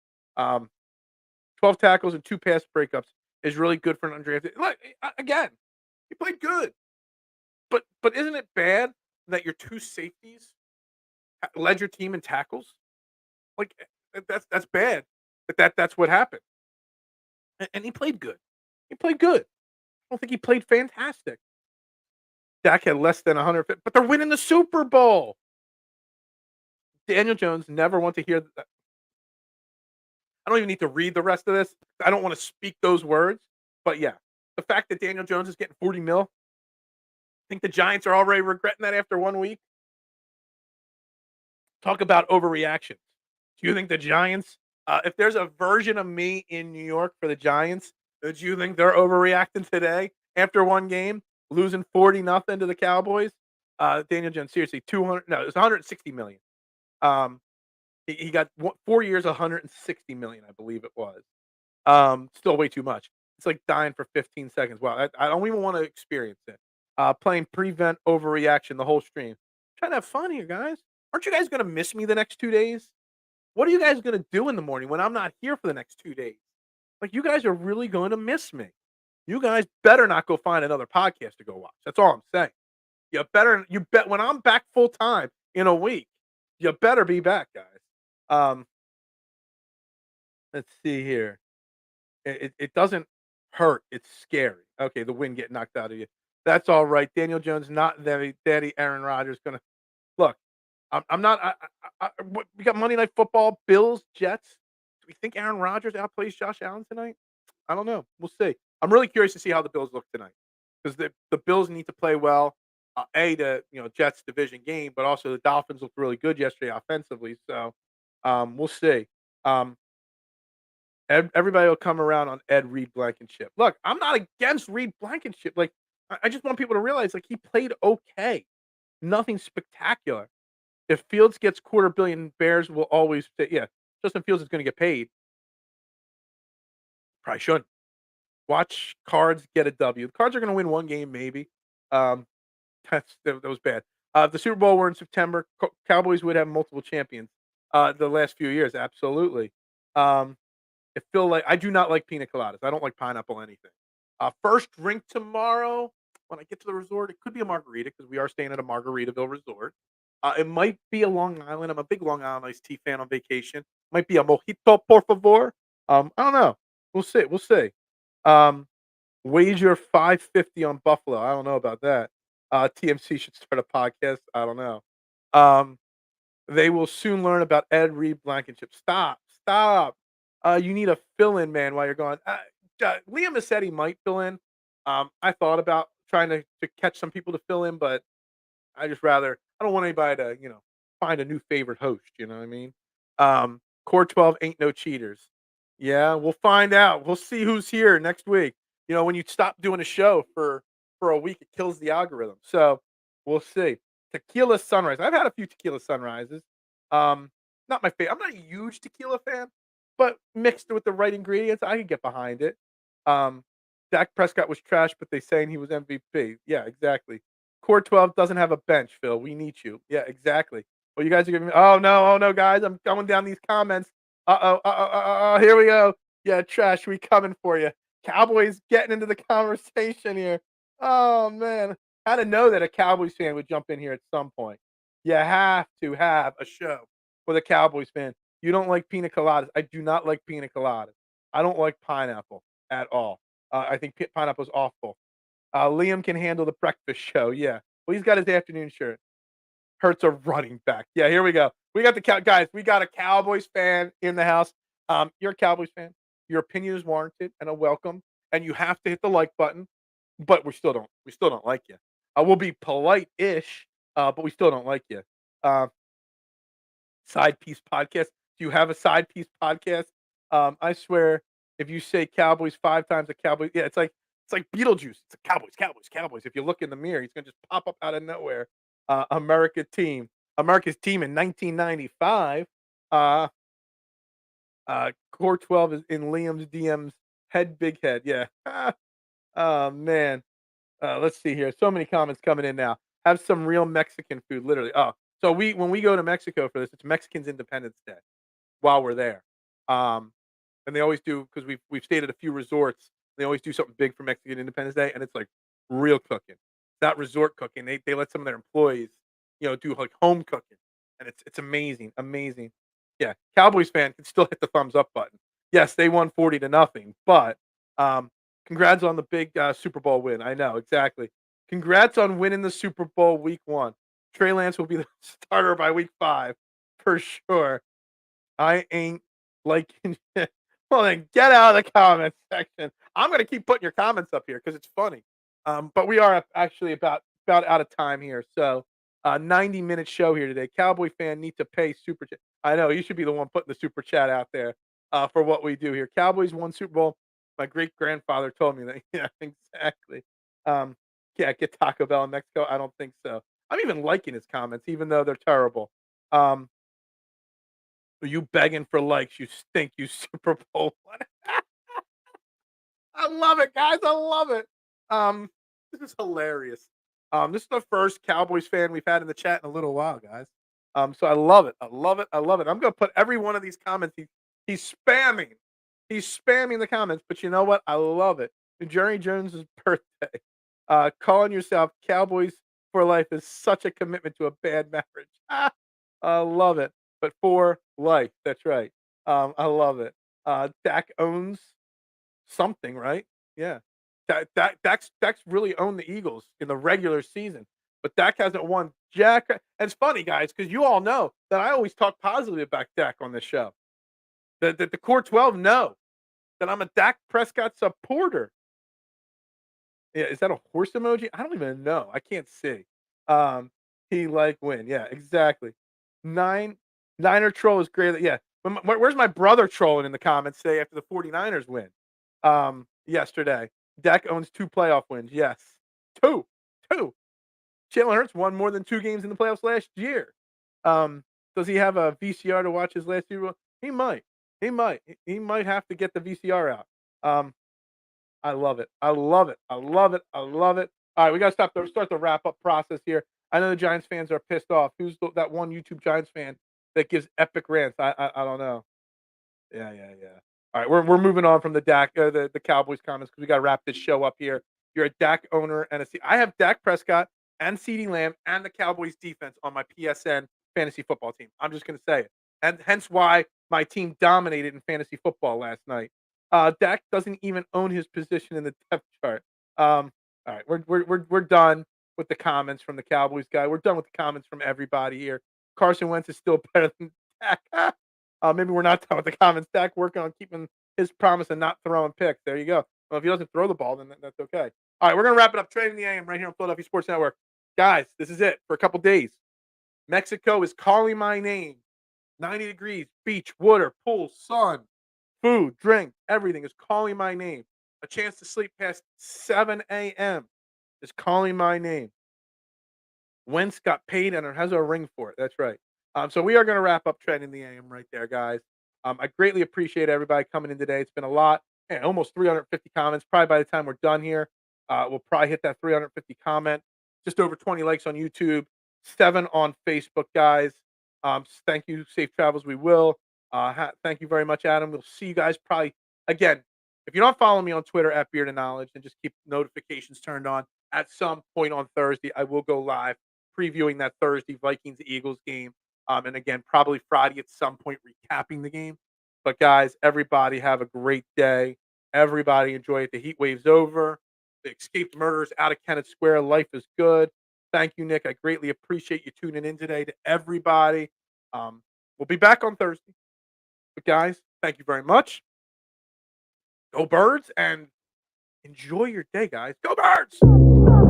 Speaker 1: tackles and 2 pass breakups is really good for an undrafted. Like, again, he played good. But isn't it bad that your 2 safeties led your team in tackles? Like, that's bad. That's what happened. And he played good. He played good. I don't think he played fantastic. Dak had less than 150, but they're winning the Super Bowl. Daniel Jones never want to hear that. I don't even need to read the rest of this. I don't want to speak those words. But yeah, the fact that Daniel Jones is getting 40 mil, I think the Giants are already regretting that after 1 week. Talk about overreactions. Do you think the Giants, if there's a version of me in New York for the Giants, do you think they're overreacting today after one game, losing 40-0 to the Cowboys? Daniel Jones, seriously, 200, no, it was 160 million. He got 4 years, 160 million, I believe it was. Still way too much. It's like dying for 15 seconds. Wow, I don't even want to experience it. Playing prevent overreaction the whole stream. Trying to have fun here, guys. Aren't you guys going to miss me the next 2 days? What are you guys going to do in the morning when I'm not here for the next 2 days? Like, you guys are really going to miss me. You guys better not go find another podcast to go watch. That's all I'm saying. You bet when I'm back full time in a week, you better be back, guys. Let's see here. It doesn't hurt. It's scary. Okay, the wind getting knocked out of you. That's all right. Daniel Jones, not daddy Aaron Rodgers gonna look. I'm not what we got Monday Night Football, Bills, Jets. Do we think Aaron Rodgers outplays Josh Allen tonight? I don't know. We'll see. I'm really curious to see how the Bills look tonight because the Bills need to play well. The Jets division game, but also the Dolphins looked really good yesterday offensively. So we'll see. Um, everybody will come around on Ed Reed Blankenship. Look, I'm not against Reed Blankenship. Like I just want people to realize like he played okay, nothing spectacular. If Fields gets quarter billion, Bears will always say, yeah, Justin Fields is going to get paid. Probably shouldn't. Watch Cards get a W. The Cards are going to win one game, maybe. Um, that was bad. If the Super Bowl were in September, Cowboys would have multiple champions. The last few years, absolutely. Um, it feel like I do not like pina coladas. I don't like pineapple anything. First drink tomorrow when I get to the resort, it could be a margarita because we are staying at a Margaritaville resort. It might be a Long Island. I'm a big Long Island iced tea fan on vacation. Might be a mojito, por favor. I don't know. We'll see. We'll see. Um, Wager 550 on Buffalo. I don't know about that. TMC should start a podcast. I don't know. Um, they will soon learn about Ed Reed Blankenship. Stop. Stop. You need a fill-in man while you're gone. Liam has said he might fill in. I thought about trying to catch some people to fill in, but I don't want anybody to, find a new favorite host, you know what I mean? Core 12 ain't no cheaters. Yeah, we'll find out. We'll see who's here next week. When you stop doing a show for a week, it kills the algorithm. So we'll see. Tequila sunrise. I've had a few tequila sunrises. Not my favorite. I'm not a huge tequila fan, but mixed with the right ingredients, I can get behind it. Um, Dak Prescott was trash, but they saying he was MVP. Yeah, exactly. Core 12 doesn't have a bench, Phil. We need you. Yeah, exactly. Well, you guys are giving me. Oh no, guys! I'm going down these comments. Here we go. Yeah, trash. We coming for you. Cowboys getting into the conversation here. Oh man, how to know that a Cowboys fan would jump in here at some point. You have to have a show with a Cowboys fan. You don't like pina coladas. I do not like pina coladas. I don't like pineapple at all. I think pineapple is awful. Liam can handle the breakfast show. Yeah. Well, he's got his afternoon shirt. Hurts a running back. Yeah, here we go. We got the guys. We got a Cowboys fan in the house. You're a Cowboys fan. Your opinion is warranted and a welcome, and you have to hit the like button. But we still don't like you. We'll be polite-ish, but we still don't like you. Uh, Side piece podcast. Do you have a side piece podcast? I swear, if you say Cowboys 5 times, a Cowboy, yeah, it's like Beetlejuice. It's a Cowboys, Cowboys, Cowboys. If you look in the mirror, he's gonna just pop up out of nowhere. America's team in 1995. Uh, Core 12 is in Liam's DMs. Head, big head. Yeah. Oh man. Let's see here. So many comments coming in now. Have some real Mexican food, literally. Oh, so when we go to Mexico for this, it's Mexicans Independence Day while we're there. Um, and they always do because we've stayed at a few resorts. They always do something big for Mexican Independence Day, and it's like real cooking, not resort cooking. They let some of their employees, do like home cooking, and it's amazing, amazing. Yeah, Cowboys fan can still hit the thumbs up button. Yes, they won 40-0, but um, congrats on the big Super Bowl win. I know exactly. Congrats on winning the Super Bowl week 1. Trey Lance will be the starter by week 5 for sure. I ain't liking well, then get out of the comment section. I'm gonna keep putting your comments up here because it's funny. But we are actually about out of time here. So 90-minute show here today. Cowboy fan need to pay super chat. I know you should be the one putting the super chat out there for what we do here. Cowboys won Super Bowl. My great grandfather told me that. Yeah, exactly. Yeah, get Taco Bell in Mexico. I don't think so. I'm even liking his comments, even though they're terrible. Um, you begging for likes, you stink, you Super Bowl winner. I love it, guys. I love it. Um, this is hilarious. This is the first Cowboys fan we've had in the chat in a little while, guys. So I love it. I love it. I love it. I'm gonna put every one of these comments. He's spamming. He's spamming the comments, but you know what? I love it. Jerry Jones's birthday. Calling yourself Cowboys for life is such a commitment to a bad marriage. I love it. But for life, that's right. I love it. Dak owns something, right? Yeah. Dak's really owned the Eagles in the regular season, but Dak hasn't won jack. And it's funny, guys, because you all know that I always talk positively about Dak on this show. That the core 12 know that I'm a Dak Prescott supporter. Yeah, is that a horse emoji? I don't even know. I can't see. Um, he like win. Yeah, exactly. Nine Niner troll is great. Yeah. Where's my brother trolling in the comments today after the 49ers win? Yesterday. Dak owns 2 playoff wins. Yes. 2. 2. Jalen Hurts won more than 2 games in the playoffs last year. Does he have a VCR to watch his last year? He might. He might. He might have to get the VCR out. Um, I love it. I love it. I love it. I love it. All right, we got to start the wrap up process here. I know the Giants fans are pissed off. Who's that one YouTube Giants fan that gives epic rants? I don't know. Yeah, yeah, yeah. All right, we're moving on from the the Cowboys comments because we got to wrap this show up here. You're a Dak owner and I have Dak Prescott and CeeDee Lamb and the Cowboys defense on my PSN fantasy football team. I'm just going to say it, and hence why my team dominated in fantasy football last night. Dak doesn't even own his position in the depth chart. All right, we're done with the comments from the Cowboys guy. We're done with the comments from everybody here. Carson Wentz is still better than Dak. Maybe we're not done with the comments. Dak working on keeping his promise and not throwing picks. There you go. Well, if he doesn't throw the ball, then that's okay. All right, we're gonna wrap it up. Trading the AM right here on Philadelphia Sports Network, guys. This is it for a couple days. Mexico is calling my name. 90 degrees, beach, water, pool, sun, food, drink, everything is calling my name. A chance to sleep past 7 a.m. is calling my name. Wentz got paid and has a ring for it. That's right. So we are going to wrap up Trend in the AM right there, guys. I greatly appreciate everybody coming in today. It's been a lot, and almost 350 comments. Probably by the time we're done here, we'll probably hit that 350 comment. Just over 20 likes on YouTube, 7 on Facebook, guys. Thank you. Safe travels. We will. Thank you very much, Adam. We'll see you guys probably again. If you're not following me on Twitter at Beard of Knowledge, then just keep notifications turned on. At some point on Thursday, I will go live previewing that Thursday Vikings-Eagles game. And again, probably Friday at some point recapping the game. But guys, everybody have a great day. Everybody enjoy it. The heat wave's over. The escaped murderers out of Kennett Square. Life is good. Thank you, Nick. I greatly appreciate you tuning in today. To everybody, we'll be back on Thursday. But guys, thank you very much. Go Birds and enjoy your day, guys. Go Birds!